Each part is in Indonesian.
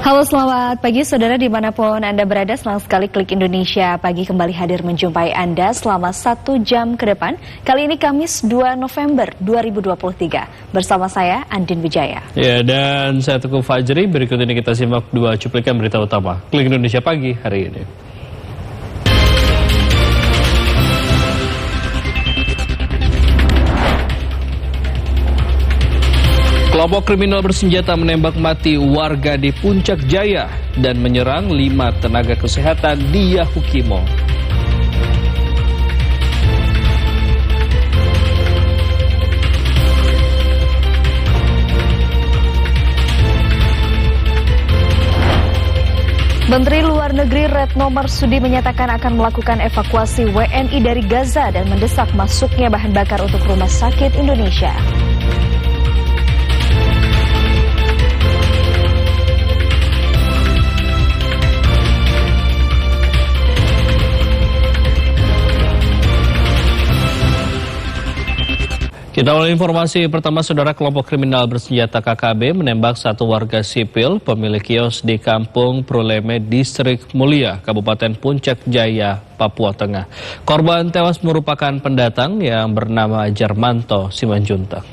Halo, selamat pagi saudara dimanapun Anda berada. Senang sekali Klik Indonesia Pagi kembali hadir menjumpai Anda selama 1 jam ke depan. Kali ini Kamis 2 November 2023. Bersama saya Andin Wijaya. Ya, dan saya Teguh Fajri. Berikut ini kita simak 2 cuplikan berita utama Klik Indonesia Pagi hari ini. Kelompok kriminal bersenjata menembak mati warga di Puncak Jaya dan menyerang 5 tenaga kesehatan di Yahukimo. Menteri Luar Negeri Retno Marsudi menyatakan akan melakukan evakuasi WNI dari Gaza dan mendesak masuknya bahan bakar untuk rumah sakit Indonesia. Kita mulai informasi pertama, saudara. Kelompok kriminal bersenjata KKB menembak satu warga sipil pemilik kios di Kampung Pruleme, Distrik Mulia, Kabupaten Puncak Jaya, Papua Tengah. Korban tewas merupakan pendatang yang bernama Jermanto Simanjuntak.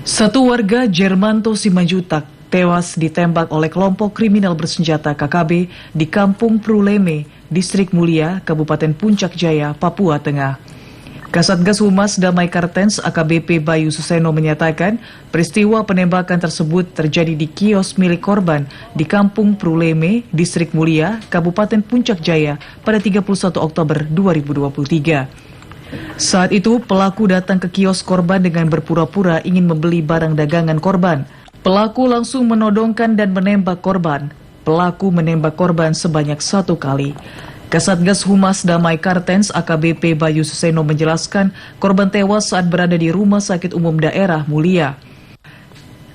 Satu warga Jermanto Simanjuntak tewas ditembak oleh kelompok kriminal bersenjata KKB di Kampung Pruleme, Distrik Mulia, Kabupaten Puncak Jaya, Papua Tengah. Kasatgas Humas Damai Kartens AKBP Bayu Suseno menyatakan peristiwa penembakan tersebut terjadi di kios milik korban di Kampung Pruleme, Distrik Mulia, Kabupaten Puncak Jaya pada 31 Oktober 2023. Saat itu pelaku datang ke kios korban dengan berpura-pura ingin membeli barang dagangan korban. Pelaku langsung menodongkan dan menembak korban. Pelaku menembak korban sebanyak 1 kali. Kasatgas Humas Damai Kartens AKBP Bayu Suseno menjelaskan korban tewas saat berada di Rumah Sakit Umum Daerah Mulia.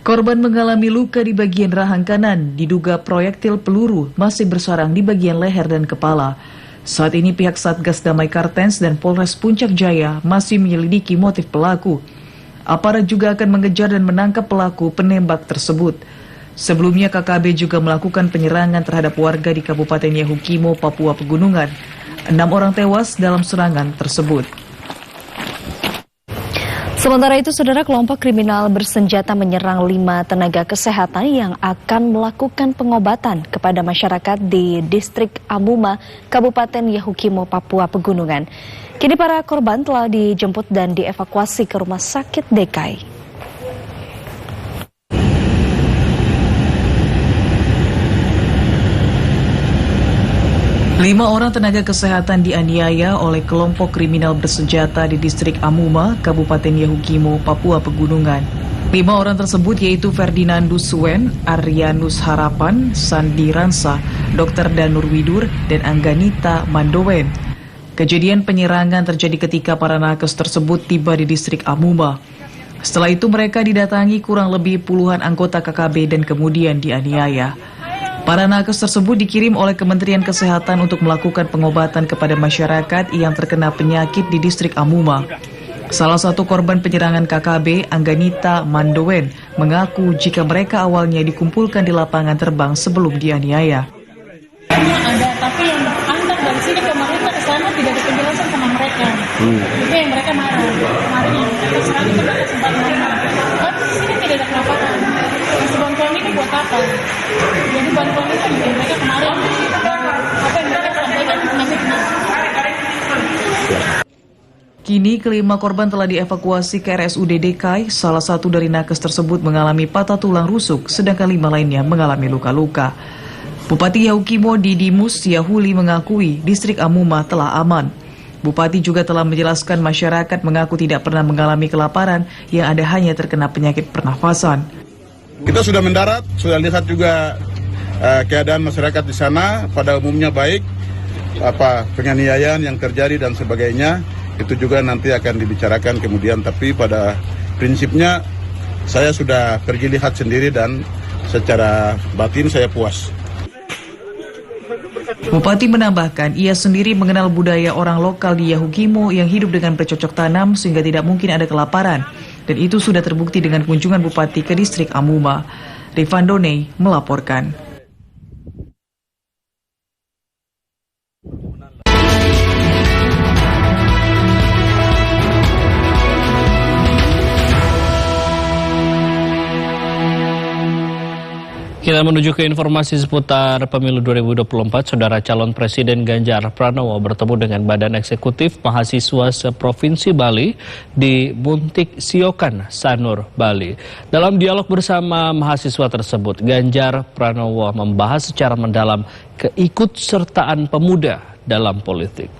Korban mengalami luka di bagian rahang kanan, diduga proyektil peluru masih bersarang di bagian leher dan kepala. Saat ini pihak Satgas Damai Kartens dan Polres Puncak Jaya masih menyelidiki motif pelaku. Aparat juga akan mengejar dan menangkap pelaku penembak tersebut. Sebelumnya KKB juga melakukan penyerangan terhadap warga di Kabupaten Yahukimo, Papua Pegunungan. 6 orang tewas dalam serangan tersebut. Sementara itu, saudara, kelompok kriminal bersenjata menyerang 5 tenaga kesehatan yang akan melakukan pengobatan kepada masyarakat di Distrik Amuma, Kabupaten Yahukimo, Papua Pegunungan. Kini para korban telah dijemput dan dievakuasi ke Rumah Sakit DKI. 5 orang tenaga kesehatan dianiaya oleh kelompok kriminal bersenjata di Distrik Amuma, Kabupaten Yahukimo, Papua Pegunungan. 5 orang tersebut yaitu Ferdinandus Suen, Arianus Harapan, Sandi Ransa, Dr. Danur Widur, dan Angganita Mandowen. Kejadian penyerangan terjadi ketika para nakes tersebut tiba di Distrik Amuma. Setelah itu mereka didatangi kurang lebih puluhan anggota KKB dan kemudian dianiaya. Para nakes tersebut dikirim oleh Kementerian Kesehatan untuk melakukan pengobatan kepada masyarakat yang terkena penyakit di Distrik Amuma. Salah satu korban penyerangan KKB, Angganita Mandowen, mengaku jika mereka awalnya dikumpulkan di lapangan terbang sebelum dianiaya. Ada, tapi yang antar dari sini ke mereka ke sana tidak ada penjelasan sama mereka. Itu yang mereka marah. Kemarin terus kami mereka sempat marah. Tapi di sini tidak ada kelapaan. Bantuan ini buat apa? Jadi bantuan itu bikin mereka kemarin apa yang mereka sampaikan nanti. Kini kelima korban telah dievakuasi ke RSUD DKI. Salah satu dari nakes tersebut mengalami patah tulang rusuk, sedangkan 5 lainnya mengalami luka-luka. Bupati Yahukimo Didimus Yahuli mengakui Distrik Amuma telah aman. Bupati juga telah menjelaskan masyarakat mengaku tidak pernah mengalami kelaparan, yang ada hanya terkena penyakit pernafasan. Kita sudah mendarat, sudah lihat juga keadaan masyarakat di sana pada umumnya baik. Penganiayaan yang terjadi dan sebagainya itu juga nanti akan dibicarakan kemudian, tapi pada prinsipnya saya sudah pergi lihat sendiri dan secara batin saya puas. Bupati menambahkan, ia sendiri mengenal budaya orang lokal di Yahukimo yang hidup dengan bercocok tanam sehingga tidak mungkin ada kelaparan. dan itu sudah terbukti dengan kunjungan Bupati ke distrik Amuma. Rifandone melaporkan. Kita menuju ke informasi seputar pemilu 2024. Saudara calon Presiden Ganjar Pranowo bertemu dengan Badan Eksekutif Mahasiswa Seprovinsi Bali di Muntik Siokan, Sanur, Bali. Dalam dialog bersama mahasiswa tersebut, Ganjar Pranowo membahas secara mendalam keikutsertaan pemuda dalam politik.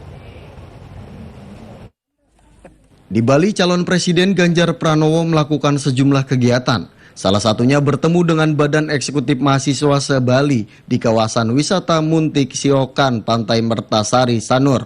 Di Bali, calon Presiden Ganjar Pranowo melakukan sejumlah kegiatan. Salah satunya bertemu dengan Badan Eksekutif Mahasiswa se-Bali di kawasan wisata Muntik Siokan, Pantai Mertasari, Sanur.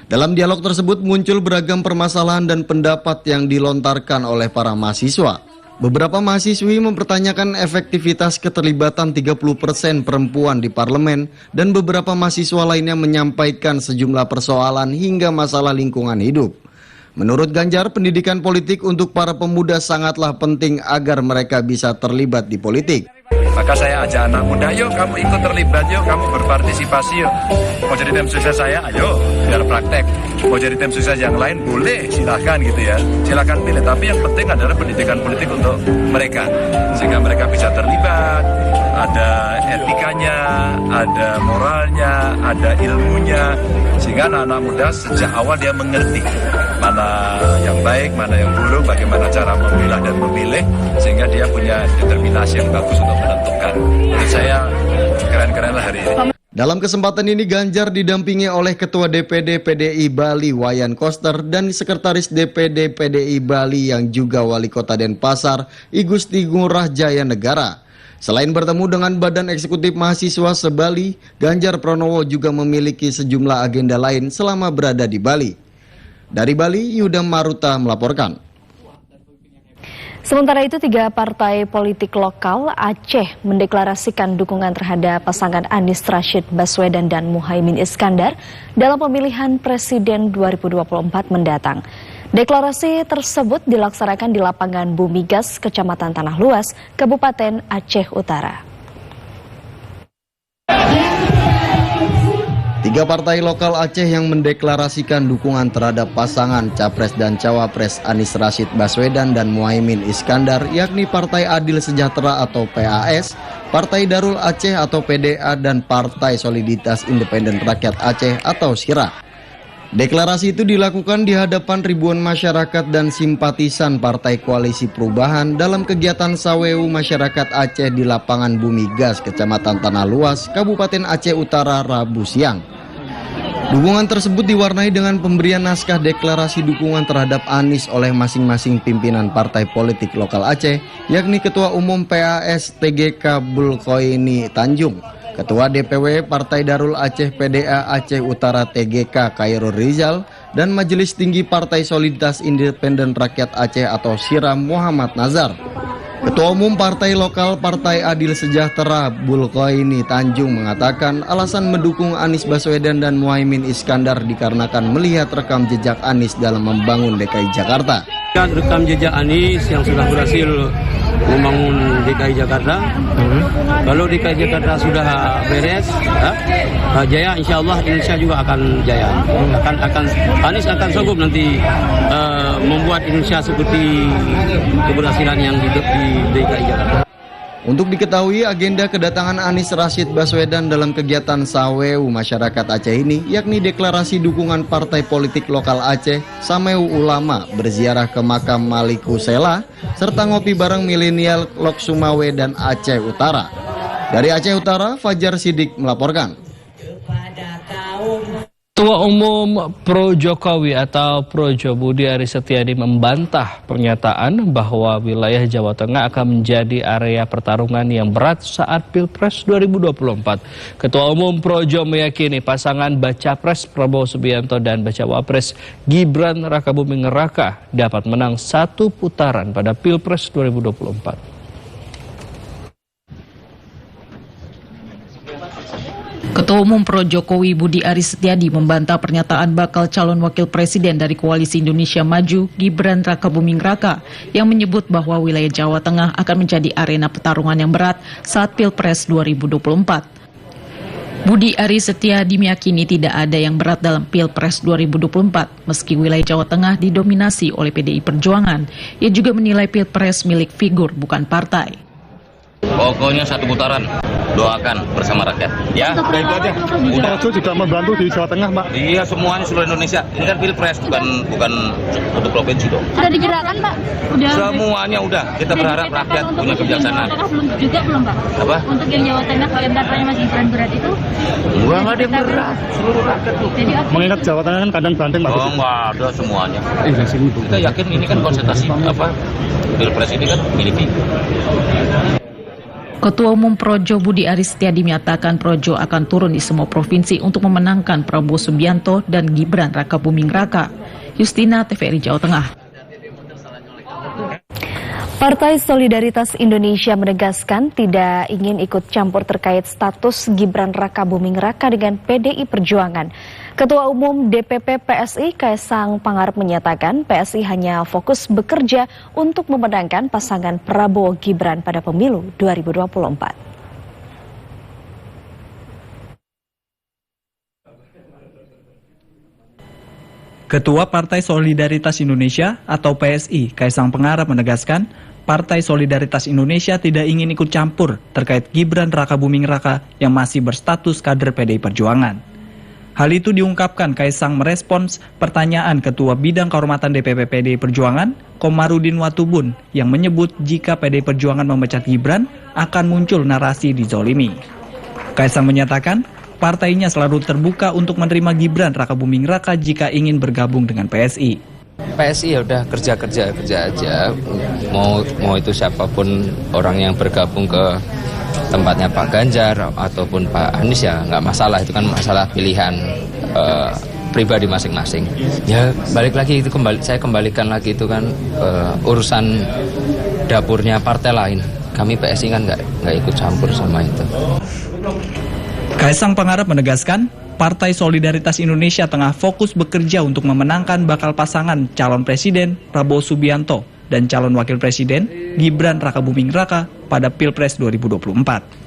Dalam dialog tersebut muncul beragam permasalahan dan pendapat yang dilontarkan oleh para mahasiswa. Beberapa mahasiswi mempertanyakan efektivitas keterlibatan 30% perempuan di parlemen dan beberapa mahasiswa lainnya menyampaikan sejumlah persoalan hingga masalah lingkungan hidup. Menurut Ganjar, pendidikan politik untuk para pemuda sangatlah penting agar mereka bisa terlibat di politik. Maka saya ajak anak muda, yuk kamu ikut terlibat, yuk kamu berpartisipasi, yuk. Mau jadi tim sukses saya, ayo biar praktek. Mau jadi tim sukses yang lain, boleh, silahkan gitu ya. Silahkan pilih, tapi yang penting adalah pendidikan politik untuk mereka. Sehingga mereka bisa terlibat, ada etikanya, ada moralnya, ada ilmunya. Sehingga anak-anak muda sejak awal dia mengerti mana yang baik, mana yang buruk, bagaimana cara memilah dan memilih, sehingga dia punya determinasi yang bagus untuk menentukan. Menurut saya keren-keren lah hari ini. Dalam kesempatan ini Ganjar didampingi oleh Ketua DPD PDI Bali Wayan Koster dan Sekretaris DPD PDI Bali yang juga Wali Kota Denpasar I Gusti Ngurah Jaya Negara. Selain bertemu dengan Badan Eksekutif Mahasiswa se-Bali, Ganjar Pranowo juga memiliki sejumlah agenda lain selama berada di Bali. Dari Bali, Yuda Maruta melaporkan. Sementara itu, 3 partai politik lokal Aceh mendeklarasikan dukungan terhadap pasangan Anies Rashid Baswedan dan Muhaimin Iskandar dalam pemilihan Presiden 2024 mendatang. Deklarasi tersebut dilaksanakan di lapangan Bumi Gas, Kecamatan Tanah Luas, Kabupaten Aceh Utara. 3 partai lokal Aceh yang mendeklarasikan dukungan terhadap pasangan Capres dan Cawapres Anies Rashid Baswedan dan Muhaimin Iskandar, yakni Partai Adil Sejahtera atau PAS, Partai Darul Aceh atau PDA, dan Partai Soliditas Independen Rakyat Aceh atau SIRA. Deklarasi itu dilakukan di hadapan ribuan masyarakat dan simpatisan Partai Koalisi Perubahan dalam kegiatan Sawewu Masyarakat Aceh di lapangan Bumi Gas, Kecamatan Tanah Luas, Kabupaten Aceh Utara, Rabu siang. Dukungan tersebut diwarnai dengan pemberian naskah deklarasi dukungan terhadap Anies oleh masing-masing pimpinan partai politik lokal Aceh, yakni Ketua Umum PAS TGK Bulkoini Tanjung, Ketua DPW Partai Darul Aceh PDA Aceh Utara TGK Khairul Rizal, dan Majelis Tinggi Partai Soliditas Independen Rakyat Aceh atau SIRA Muhammad Nazar. Ketua Umum Partai Lokal Partai Adil Sejahtera Bulkoini Tanjung mengatakan alasan mendukung Anies Baswedan dan Muhaimin Iskandar dikarenakan melihat rekam jejak Anies dalam membangun DKI Jakarta. Rekam jejak Anies yang sudah berhasil membangun DKI Jakarta. Kalau DKI Jakarta sudah beres, jaya, insya Allah Indonesia juga akan jaya. Anies akan sanggup nanti membuat Indonesia seperti keberhasilan yang di DKI Jakarta. Untuk diketahui, agenda kedatangan Anies Rashid Baswedan dalam kegiatan Sawewu Masyarakat Aceh ini yakni deklarasi dukungan partai politik lokal Aceh, Samewu Ulama, berziarah ke makam Maliku Sela, serta ngopi bareng milenial Lok Sumawe dan Aceh Utara. Dari Aceh Utara, Fajar Sidik melaporkan. Ketua Umum Pro Jokowi atau Projo Budi Aris Setiadi membantah pernyataan bahwa wilayah Jawa Tengah akan menjadi area pertarungan yang berat saat Pilpres 2024. Ketua Umum Projo meyakini pasangan Baca Pres Prabowo Subianto dan Baca Wapres Gibran Rakabuming Raka dapat menang 1 putaran pada Pilpres 2024. Ketua Umum Pro Jokowi Budi Aris Setiadi membantah pernyataan bakal calon wakil presiden dari Koalisi Indonesia Maju, Gibran Rakabuming Raka, yang menyebut bahwa wilayah Jawa Tengah akan menjadi arena pertarungan yang berat saat Pilpres 2024. Budi Aris Setiadi meyakini tidak ada yang berat dalam Pilpres 2024, meski wilayah Jawa Tengah didominasi oleh PDI Perjuangan. Ia juga menilai Pilpres milik figur bukan partai. Pokoknya satu putaran, doakan bersama rakyat. Ya, itu aja. Udah juga membantu di Jawa Tengah, Pak. Iya, semuanya seluruh Indonesia. Ini kan Pilpres, bukan satu provinsi dong. Sudah digerakkan, Pak? Udah. Semuanya udah. Kita berharap rakyat punya kebijaksanaan. Belum, Pak? Apa? Untuk yang Jawa Tengah, kalau datanya masih berat itu? Enggak ada yang berat. Seluruh rakyat tuh. Mengingat Jawa Tengah kan kadang banteng, Pak. Oh, enggak ada semuanya. Kita yakin ini kan konsentrasi Pilpres ini kan milik kita. Ketua Umum Projo Budi Aris Setiadi menyatakan Projo akan turun di semua provinsi untuk memenangkan Prabowo Subianto dan Gibran Rakabuming Raka. Justina, TVRI Jawa Tengah. Partai Solidaritas Indonesia menegaskan tidak ingin ikut campur terkait status Gibran Rakabuming Raka dengan PDI Perjuangan. Ketua Umum DPP PSI Kaisang Pangarep menyatakan PSI hanya fokus bekerja untuk memenangkan pasangan Prabowo Gibran pada pemilu 2024. Ketua Partai Solidaritas Indonesia atau PSI Kaisang Pangarep menegaskan Partai Solidaritas Indonesia tidak ingin ikut campur terkait Gibran Rakabuming Raka yang masih berstatus kader PDI Perjuangan. Hal itu diungkapkan Kaisang merespons pertanyaan Ketua Bidang Kehormatan DPP PDI Perjuangan, Komarudin Watubun, yang menyebut jika PDI Perjuangan memecat Gibran akan muncul narasi dizolimi. Kaisang menyatakan partainya selalu terbuka untuk menerima Gibran Rakabuming Raka jika ingin bergabung dengan PSI. PSI ya udah kerja aja, mau itu siapapun orang yang bergabung ke tempatnya Pak Ganjar ataupun Pak Anies ya nggak masalah, itu kan masalah pilihan pribadi masing-masing. Ya balik lagi itu saya kembalikan lagi itu kan urusan dapurnya partai lain. Kami PSI kan nggak ikut campur sama itu. Kaisang Pangarep menegaskan Partai Solidaritas Indonesia tengah fokus bekerja untuk memenangkan bakal pasangan calon presiden Prabowo Subianto dan calon wakil presiden Gibran Rakabuming Raka pada Pilpres 2024.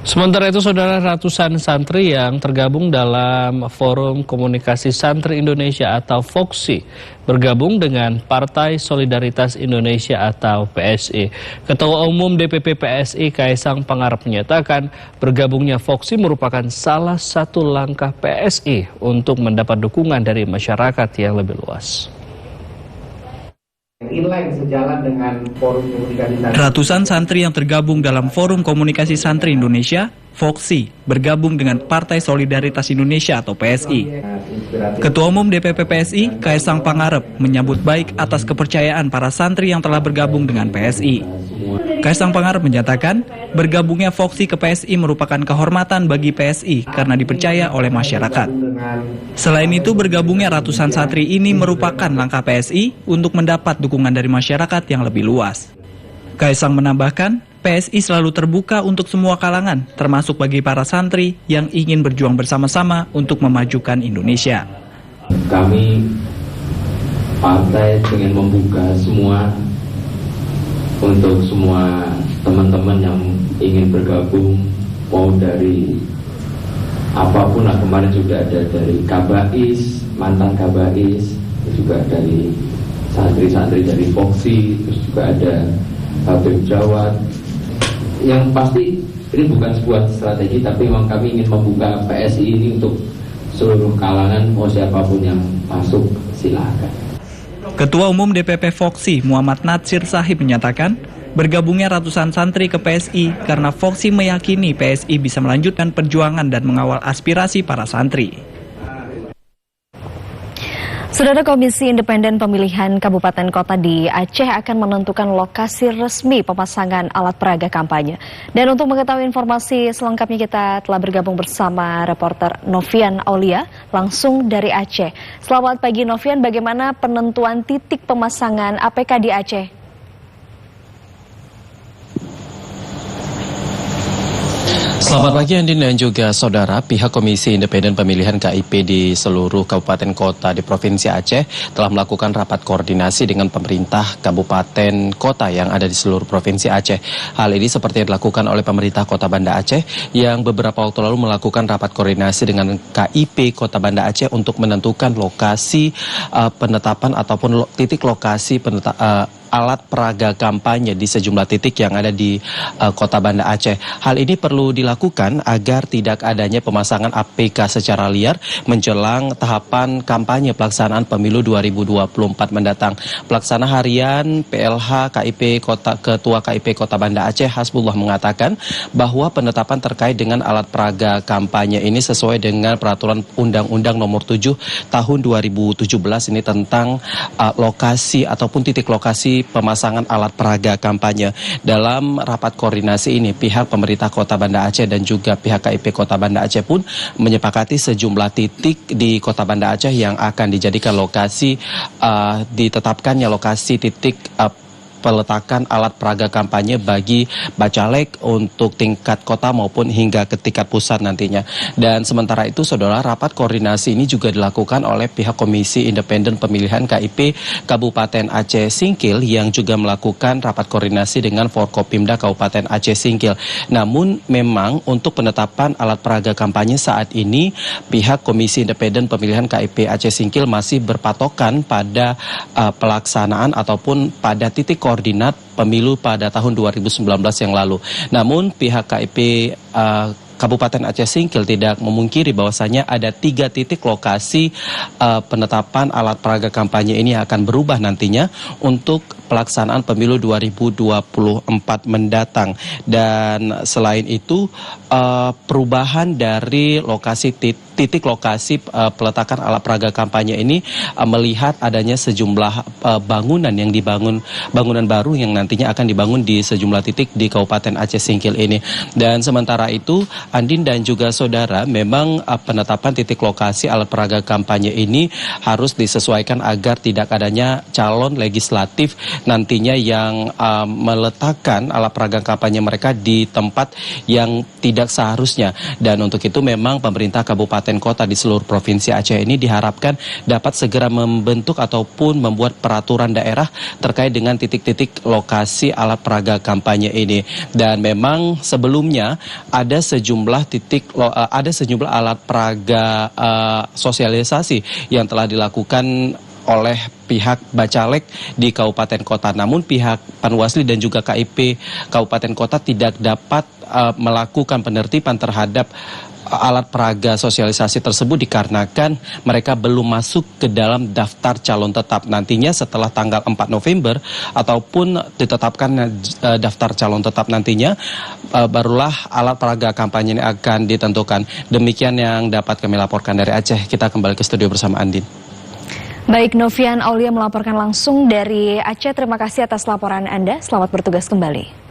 Sementara itu, saudara, ratusan santri yang tergabung dalam Forum Komunikasi Santri Indonesia atau FOKSI bergabung dengan Partai Solidaritas Indonesia atau PSI. Ketua Umum DPP PSI Kaisang Pangarep menyatakan bergabungnya FOKSI merupakan salah satu langkah PSI untuk mendapat dukungan dari masyarakat yang lebih luas. Inline sejalan dengan Forum Komunikasi Santri. Ratusan santri yang tergabung dalam Forum Komunikasi Santri Indonesia, FOKSI, bergabung dengan Partai Solidaritas Indonesia atau PSI. Ketua Umum DPP PSI, Kaisang Pangarep, menyambut baik atas kepercayaan para santri yang telah bergabung dengan PSI. Kaisang Pangarep menyatakan, bergabungnya FOKSI ke PSI merupakan kehormatan bagi PSI karena dipercaya oleh masyarakat. Selain itu, bergabungnya ratusan santri ini merupakan langkah PSI untuk mendapat dukungan dari masyarakat yang lebih luas. Kaisang menambahkan, PSI selalu terbuka untuk semua kalangan, termasuk bagi para santri yang ingin berjuang bersama-sama untuk memajukan Indonesia. Kami partai ingin membuka semua untuk semua teman-teman yang ingin bergabung, mau dari apapun lah. Kemarin juga ada dari Kabais, mantan Kabais, juga dari santri-santri dari FOKSI, terus juga ada Habib Jawad. Yang pasti ini bukan sebuah strategi, tapi memang kami ingin membuka PSI ini untuk seluruh kalangan, mau siapapun yang masuk silakan. Ketua Umum DPP FOKSI Muhammad Natsir Sahib menyatakan, bergabungnya ratusan santri ke PSI karena FOKSI meyakini PSI bisa melanjutkan perjuangan dan mengawal aspirasi para santri. Saudara, Komisi Independen Pemilihan Kabupaten Kota di Aceh akan menentukan lokasi resmi pemasangan alat peraga kampanye. Dan untuk mengetahui informasi selengkapnya kita telah bergabung bersama reporter Novian Aulia langsung dari Aceh. Selamat pagi Novian, bagaimana penentuan titik pemasangan APK di Aceh? Selamat pagi Andin dan juga saudara. Pihak Komisi Independen Pemilihan KIP di seluruh kabupaten kota di Provinsi Aceh telah melakukan rapat koordinasi dengan pemerintah kabupaten kota yang ada di seluruh Provinsi Aceh. Hal ini seperti yang dilakukan oleh pemerintah Kota Banda Aceh yang beberapa waktu lalu melakukan rapat koordinasi dengan KIP Kota Banda Aceh untuk menentukan lokasi penetapan ataupun titik lokasi alat peraga kampanye di sejumlah titik yang ada di Kota Banda Aceh. Hal ini perlu dilakukan agar tidak adanya pemasangan APK secara liar menjelang tahapan kampanye pelaksanaan pemilu 2024 mendatang. Pelaksana harian PLH KIP Ketua KIP Kota Banda Aceh Hasbullah mengatakan bahwa penetapan terkait dengan alat peraga kampanye ini sesuai dengan peraturan Undang-Undang Nomor 7 Tahun 2017 ini tentang lokasi ataupun titik lokasi pemasangan alat peraga kampanye. Dalam rapat koordinasi ini, pihak pemerintah Kota Banda Aceh dan juga pihak KIP Kota Banda Aceh pun menyepakati sejumlah titik di Kota Banda Aceh yang akan dijadikan lokasi ditetapkannya lokasi titik peletakan alat peraga kampanye bagi bacalek untuk tingkat kota maupun hingga ke tingkat pusat nantinya. Dan sementara itu, saudara, rapat koordinasi ini juga dilakukan oleh pihak Komisi Independen Pemilihan KIP Kabupaten Aceh Singkil yang juga melakukan rapat koordinasi dengan Forkopimda Kabupaten Aceh Singkil. Namun memang untuk penetapan alat peraga kampanye saat ini pihak Komisi Independen Pemilihan KIP Aceh Singkil masih berpatokan pada pelaksanaan ataupun pada titik koordinat pemilu pada tahun 2019 yang lalu. Namun pihak KIP Kabupaten Aceh Singkil tidak memungkiri bahwasanya ada 3 titik lokasi penetapan alat peraga kampanye ini akan berubah nantinya untuk pelaksanaan pemilu 2024 mendatang. Dan selain itu perubahan dari lokasi titik lokasi peletakan alat peraga kampanye ini melihat adanya sejumlah bangunan yang dibangun, bangunan baru yang nantinya akan dibangun di sejumlah titik di Kabupaten Aceh Singkil ini. Dan sementara itu, Andin dan juga saudara, memang penetapan titik lokasi alat peraga kampanye ini harus disesuaikan agar tidak adanya calon legislatif nantinya yang meletakkan alat peraga kampanye mereka di tempat yang tidak seharusnya. Dan untuk itu memang pemerintah kabupaten kota di seluruh Provinsi Aceh ini diharapkan dapat segera membentuk ataupun membuat peraturan daerah terkait dengan titik-titik lokasi alat peraga kampanye ini. Dan memang sebelumnya ada sejumlah alat peraga sosialisasi yang telah dilakukan oleh pihak bacalek di Kabupaten Kota. Namun pihak Panwasli dan juga KIP Kabupaten Kota tidak dapat melakukan penertiban terhadap alat peraga sosialisasi tersebut dikarenakan mereka belum masuk ke dalam daftar calon tetap. Nantinya setelah tanggal 4 November ataupun ditetapkan daftar calon tetap nantinya barulah alat peraga kampanye ini akan ditentukan. Demikian yang dapat kami laporkan dari Aceh. Kita kembali ke studio bersama Andin. Baik, Novian Aulia melaporkan langsung dari Aceh. Terima kasih atas laporan Anda. Selamat bertugas kembali.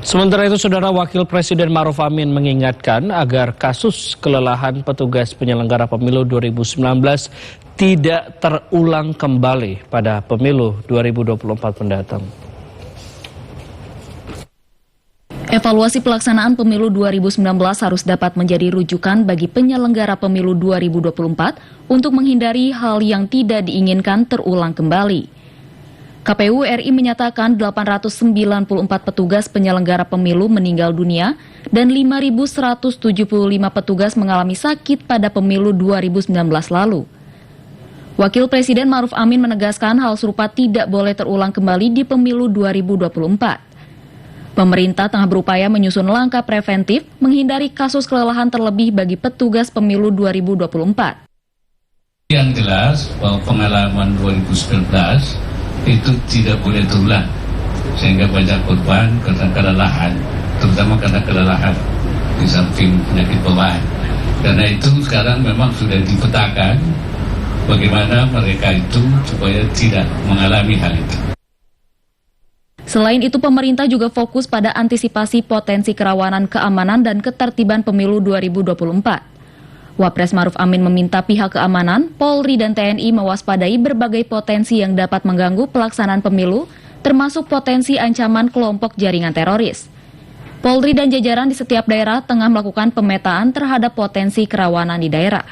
Sementara itu, Saudara, Wakil Presiden Ma'ruf Amin mengingatkan agar kasus kelelahan petugas penyelenggara pemilu 2019 tidak terulang kembali pada pemilu 2024 mendatang. Evaluasi pelaksanaan pemilu 2019 harus dapat menjadi rujukan bagi penyelenggara pemilu 2024 untuk menghindari hal yang tidak diinginkan terulang kembali. KPU RI menyatakan 894 petugas penyelenggara pemilu meninggal dunia dan 5.175 petugas mengalami sakit pada pemilu 2019 lalu. Wakil Presiden Ma'ruf Amin menegaskan hal serupa tidak boleh terulang kembali di pemilu 2024. Pemerintah tengah berupaya menyusun langkah preventif menghindari kasus kelelahan terlebih bagi petugas pemilu 2024. Yang jelas bahwa pengalaman 2019 itu tidak boleh terulang, sehingga banyak korban karena kelelahan, terutama karena kelelahan di samping penyakit bawaan. Karena itu sekarang memang sudah dipetakan bagaimana mereka itu supaya tidak mengalami hal itu. Selain itu, pemerintah juga fokus pada antisipasi potensi kerawanan keamanan dan ketertiban pemilu 2024. Wapres Ma'ruf Amin meminta pihak keamanan, Polri dan TNI mewaspadai berbagai potensi yang dapat mengganggu pelaksanaan pemilu, termasuk potensi ancaman kelompok jaringan teroris. Polri dan jajaran di setiap daerah tengah melakukan pemetaan terhadap potensi kerawanan di daerah.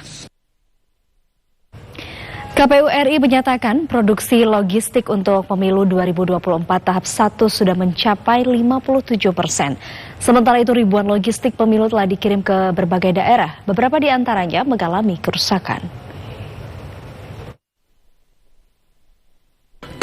KPU RI menyatakan produksi logistik untuk pemilu 2024 tahap 1 sudah mencapai 57%. Sementara itu ribuan logistik pemilu telah dikirim ke berbagai daerah. Beberapa di antaranya mengalami kerusakan.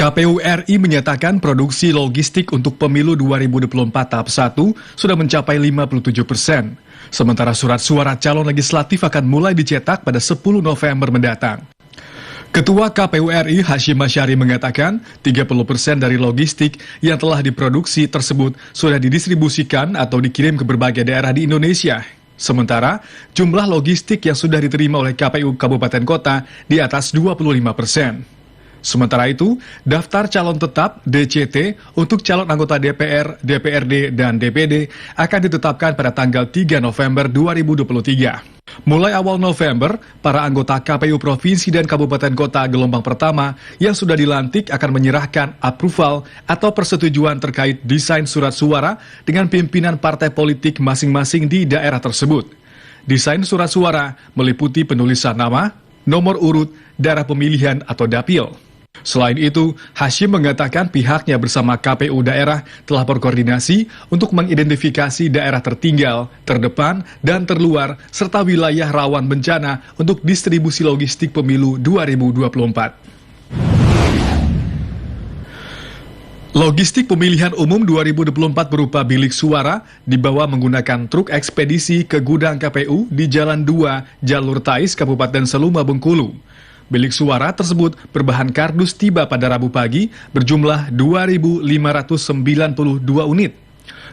KPU RI menyatakan produksi logistik untuk pemilu 2024 tahap 1 sudah mencapai 57%. Sementara surat suara calon legislatif akan mulai dicetak pada 10 November mendatang. Ketua KPU RI Hashim Asyari mengatakan 30% dari logistik yang telah diproduksi tersebut sudah didistribusikan atau dikirim ke berbagai daerah di Indonesia. Sementara jumlah logistik yang sudah diterima oleh KPU Kabupaten Kota di atas 25%. Sementara itu, daftar calon tetap DCT untuk calon anggota DPR, DPRD, dan DPD akan ditetapkan pada tanggal 3 November 2023. Mulai awal November, para anggota KPU Provinsi dan Kabupaten Kota gelombang pertama yang sudah dilantik akan menyerahkan approval atau persetujuan terkait desain surat suara dengan pimpinan partai politik masing-masing di daerah tersebut. Desain surat suara meliputi penulisan nama, nomor urut, daerah pemilihan atau dapil. Selain itu, Hashim mengatakan pihaknya bersama KPU daerah telah berkoordinasi untuk mengidentifikasi daerah tertinggal, terdepan, dan terluar, serta wilayah rawan bencana untuk distribusi logistik pemilu 2024. Logistik pemilihan umum 2024 berupa bilik suara dibawa menggunakan truk ekspedisi ke gudang KPU di Jalan 2, Jalur Tais, Kabupaten Seluma, Bengkulu. Bilik suara tersebut berbahan kardus tiba pada Rabu pagi berjumlah 2.592 unit.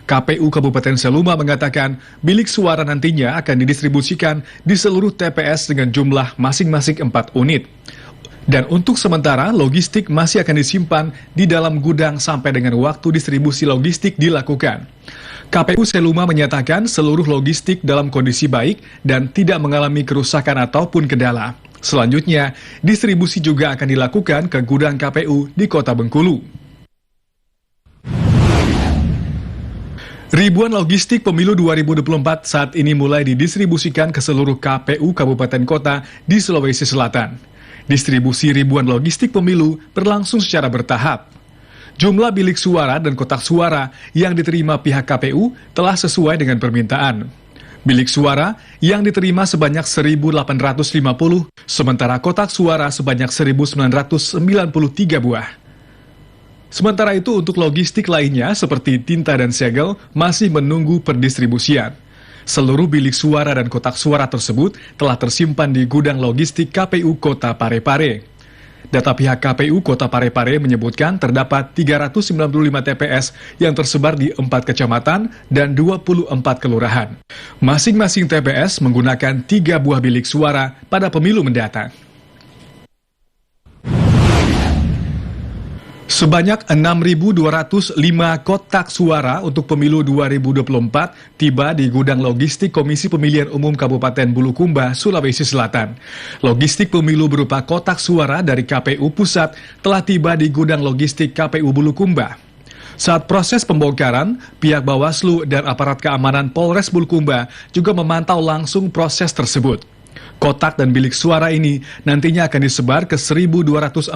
KPU Kabupaten Seluma mengatakan bilik suara nantinya akan didistribusikan di seluruh TPS dengan jumlah masing-masing 4 unit. Dan untuk sementara, logistik masih akan disimpan di dalam gudang sampai dengan waktu distribusi logistik dilakukan. KPU Seluma menyatakan seluruh logistik dalam kondisi baik dan tidak mengalami kerusakan ataupun kendala. Selanjutnya, distribusi juga akan dilakukan ke gudang KPU di Kota Bengkulu. Ribuan logistik pemilu 2024 saat ini mulai didistribusikan ke seluruh KPU Kabupaten Kota di Sulawesi Selatan. Distribusi ribuan logistik pemilu berlangsung secara bertahap. Jumlah bilik suara dan kotak suara yang diterima pihak KPU telah sesuai dengan permintaan. Bilik suara yang diterima sebanyak 1.850, sementara kotak suara sebanyak 1.993 buah. Sementara itu untuk logistik lainnya seperti tinta dan segel masih menunggu pendistribusian. Seluruh bilik suara dan kotak suara tersebut telah tersimpan di gudang logistik KPU Kota Parepare. Data pihak KPU Kota Parepare menyebutkan terdapat 395 TPS yang tersebar di 4 kecamatan dan 24 kelurahan. Masing-masing TPS menggunakan 3 buah bilik suara pada pemilu mendatang. Sebanyak 6.205 kotak suara untuk pemilu 2024 tiba di gudang logistik Komisi Pemilihan Umum Kabupaten Bulukumba, Sulawesi Selatan. Logistik pemilu berupa kotak suara dari KPU Pusat telah tiba di gudang logistik KPU Bulukumba. Saat proses pembongkaran, pihak Bawaslu dan aparat keamanan Polres Bulukumba juga memantau langsung proses tersebut. Kotak dan bilik suara ini nantinya akan disebar ke 1.241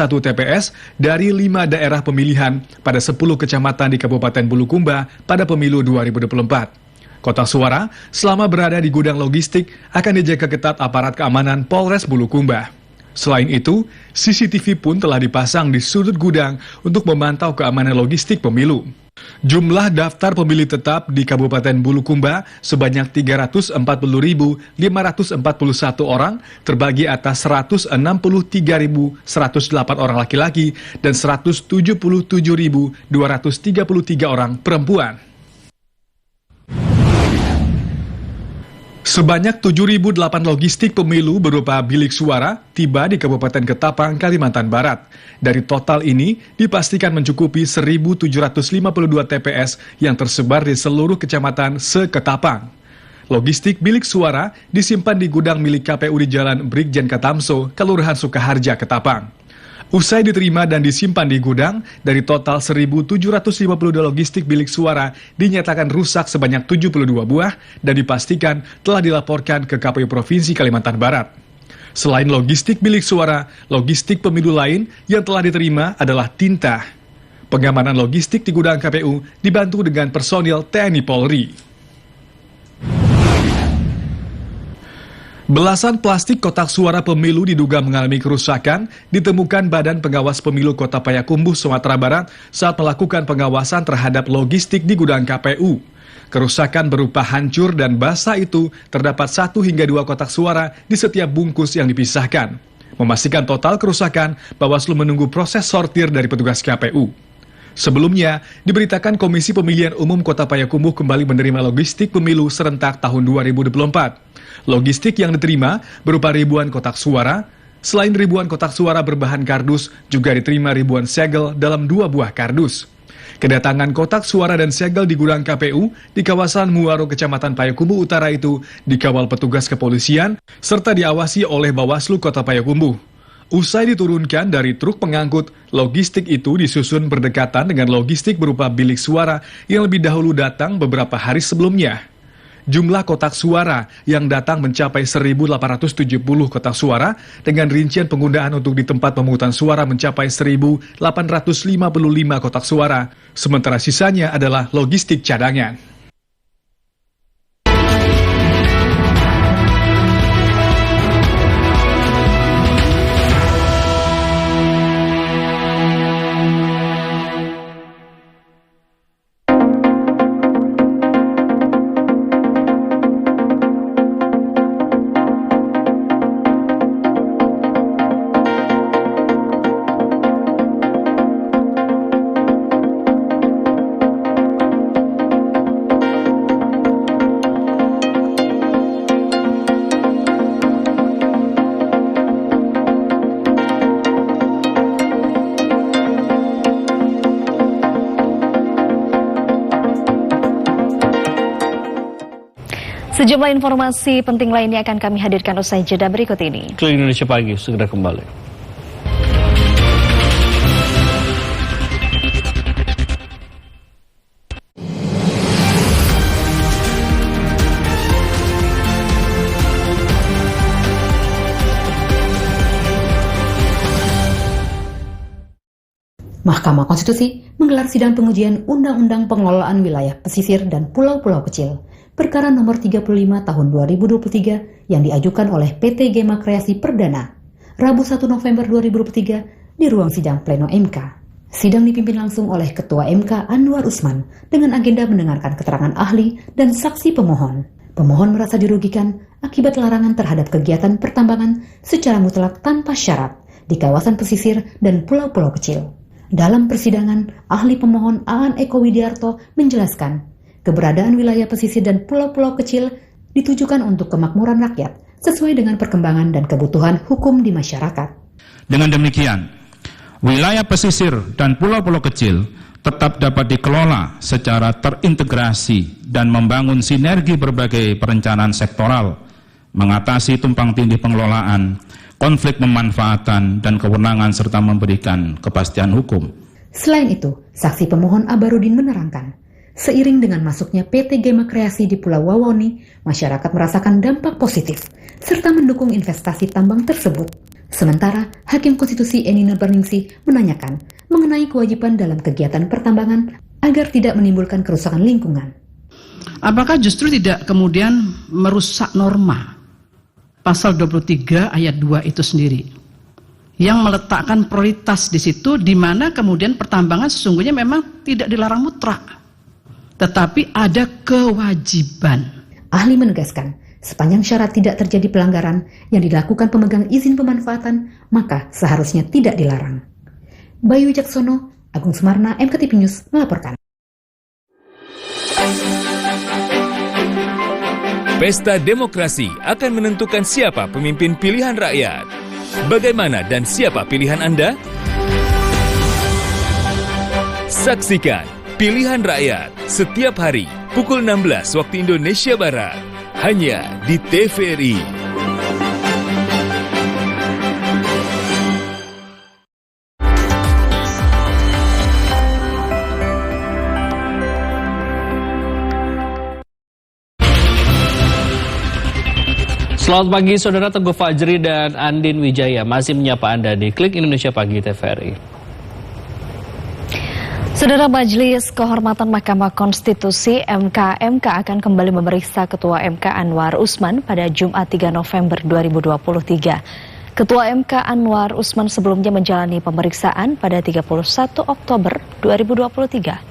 TPS dari 5 daerah pemilihan pada 10 kecamatan di Kabupaten Bulukumba pada pemilu 2024. Kotak suara selama berada di gudang logistik akan dijaga ketat aparat keamanan Polres Bulukumba. Selain itu, CCTV pun telah dipasang di sudut gudang untuk memantau keamanan logistik pemilu. Jumlah daftar pemilih tetap di Kabupaten Bulukumba sebanyak 340.541 orang terbagi atas 163.108 orang laki-laki dan 177.233 orang perempuan. Sebanyak 7.008 logistik pemilu berupa bilik suara tiba di Kabupaten Ketapang, Kalimantan Barat. Dari total ini dipastikan mencukupi 1.752 TPS yang tersebar di seluruh kecamatan se-Ketapang. Logistik bilik suara disimpan di gudang milik KPU di Jalan Brigjen Katamso, Kelurahan Sukaharja, Ketapang. Usai diterima dan disimpan di gudang, dari total 1.752 logistik bilik suara dinyatakan rusak sebanyak 72 buah dan dipastikan telah dilaporkan ke KPU Provinsi Kalimantan Barat. Selain logistik bilik suara, logistik pemilu lain yang telah diterima adalah tinta. Pengamanan logistik di gudang KPU dibantu dengan personil TNI Polri. Belasan plastik kotak suara pemilu diduga mengalami kerusakan ditemukan Badan Pengawas Pemilu Kota Payakumbuh, Sumatera Barat saat melakukan pengawasan terhadap logistik di gudang KPU. Kerusakan berupa hancur dan basah itu terdapat 1 hingga 2 kotak suara di setiap bungkus yang dipisahkan. Memastikan total kerusakan, Bawaslu menunggu proses sortir dari petugas KPU. Sebelumnya, diberitakan Komisi Pemilihan Umum Kota Payakumbuh kembali menerima logistik pemilu serentak tahun 2024. Logistik yang diterima berupa ribuan kotak suara. Selain ribuan kotak suara berbahan kardus, juga diterima ribuan segel dalam 2 buah kardus. Kedatangan kotak suara dan segel di gudang KPU di kawasan Muaro, Kecamatan Payakumbuh Utara itu dikawal petugas kepolisian serta diawasi oleh Bawaslu Kota Payakumbuh. Usai diturunkan dari truk pengangkut, logistik itu disusun berdekatan dengan logistik berupa bilik suara yang lebih dahulu datang beberapa hari sebelumnya. Jumlah kotak suara yang datang mencapai 1.870 kotak suara dengan rincian penggunaan untuk di tempat pemungutan suara mencapai 1.855 kotak suara, sementara sisanya adalah logistik cadangan. Sejumlah informasi penting lainnya akan kami hadirkan usai jeda berikut ini. Keliling Indonesia Pagi segera kembali. Mahkamah Konstitusi menggelar sidang pengujian Undang-Undang Pengelolaan Wilayah Pesisir dan Pulau-Pulau Kecil, perkara nomor 35 tahun 2023 yang diajukan oleh PT Gema Kreasi Perdana, Rabu 1 November 2023 di ruang sidang pleno MK. Sidang dipimpin langsung oleh Ketua MK Anwar Usman dengan agenda mendengarkan keterangan ahli dan saksi pemohon. Pemohon merasa dirugikan akibat larangan terhadap kegiatan pertambangan secara mutlak tanpa syarat di kawasan pesisir dan pulau-pulau kecil. Dalam persidangan, ahli pemohon Aan Eko Widiarto menjelaskan, keberadaan wilayah pesisir dan pulau-pulau kecil ditujukan untuk kemakmuran rakyat sesuai dengan perkembangan dan kebutuhan hukum di masyarakat. Dengan demikian, wilayah pesisir dan pulau-pulau kecil tetap dapat dikelola secara terintegrasi dan membangun sinergi berbagai perencanaan sektoral, mengatasi tumpang tindih pengelolaan, konflik pemanfaatan dan kewenangan serta memberikan kepastian hukum. Selain itu, saksi pemohon Abarudin menerangkan, seiring dengan masuknya PT Gema Kreasi di Pulau Wawoni, masyarakat merasakan dampak positif serta mendukung investasi tambang tersebut. Sementara, Hakim Konstitusi Eni Nurbaningsih menanyakan mengenai kewajiban dalam kegiatan pertambangan agar tidak menimbulkan kerusakan lingkungan. Apakah justru tidak kemudian merusak norma Pasal 23 ayat 2 itu sendiri yang meletakkan prioritas di situ, di mana kemudian pertambangan sesungguhnya memang tidak dilarang mutlak, tetapi ada kewajiban. Ahli menegaskan, sepanjang syarat tidak terjadi pelanggaran yang dilakukan pemegang izin pemanfaatan, maka seharusnya tidak dilarang. Bayu Wicaksono, Agung Sumarna, MKTV News melaporkan. Pesta demokrasi akan menentukan siapa pemimpin pilihan rakyat. Bagaimana dan siapa pilihan Anda? Saksikan Pilihan Rakyat setiap hari pukul 16 waktu Indonesia Barat hanya di TVRI. Selamat pagi saudara. Teguh Fajri dan Andin Wijaya masih menyapa Anda di Klik Indonesia Pagi TVRI. Saudara, Majelis Kehormatan Mahkamah Konstitusi (MK) akan kembali memeriksa Ketua MK Anwar Usman pada Jumat 3 November 2023. Ketua MK Anwar Usman sebelumnya menjalani pemeriksaan pada 31 Oktober 2023.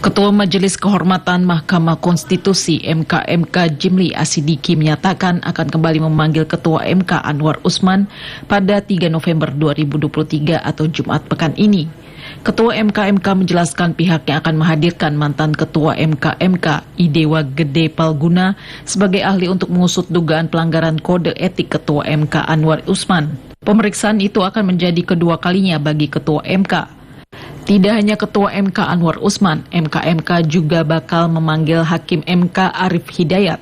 Ketua Majelis Kehormatan Mahkamah Konstitusi (MK) Jimli Asidiki menyatakan akan kembali memanggil Ketua MK Anwar Usman pada 3 November 2023 atau Jumat pekan ini. Ketua MK menjelaskan pihaknya akan menghadirkan mantan Ketua MK Idewa Gede Palguna sebagai ahli untuk mengusut dugaan pelanggaran kode etik Ketua MK Anwar Usman. Pemeriksaan itu akan menjadi kedua kalinya bagi Ketua MK. Tidak hanya Ketua MK Anwar Usman, MK juga bakal memanggil Hakim MK Arif Hidayat.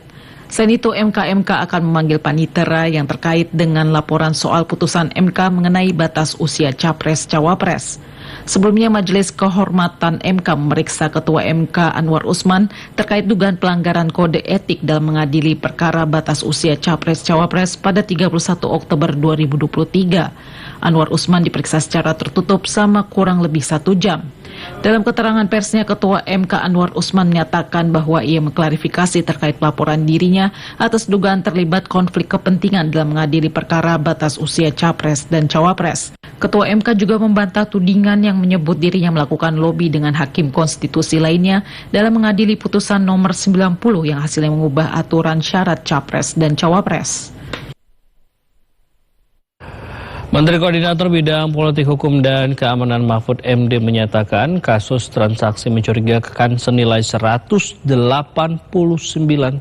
Selain itu, MK akan memanggil panitera yang terkait dengan laporan soal putusan MK mengenai batas usia Capres-Cawapres. Sebelumnya, Majelis Kehormatan MK memeriksa Ketua MK Anwar Usman terkait dugaan pelanggaran kode etik dalam mengadili perkara batas usia Capres-Cawapres pada 31 Oktober 2023. Anwar Usman diperiksa secara tertutup selama kurang lebih 1 jam. Dalam keterangan persnya, Ketua MK Anwar Usman menyatakan bahwa ia mengklarifikasi terkait laporan dirinya atas dugaan terlibat konflik kepentingan dalam mengadili perkara batas usia Capres dan Cawapres. Ketua MK juga membantah tudingan yang menyebut dirinya melakukan lobi dengan hakim konstitusi lainnya dalam mengadili putusan nomor 90 yang hasilnya mengubah aturan syarat Capres dan Cawapres. Menteri Koordinator Bidang Politik Hukum dan Keamanan Mahfud MD menyatakan kasus transaksi mencurigakan senilai 189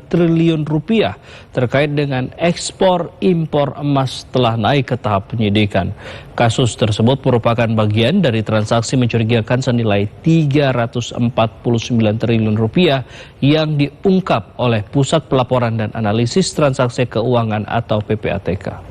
triliun rupiah terkait dengan ekspor impor emas telah naik ke tahap penyidikan. Kasus tersebut merupakan bagian dari transaksi mencurigakan senilai 349 triliun rupiah yang diungkap oleh Pusat Pelaporan dan Analisis Transaksi Keuangan atau PPATK.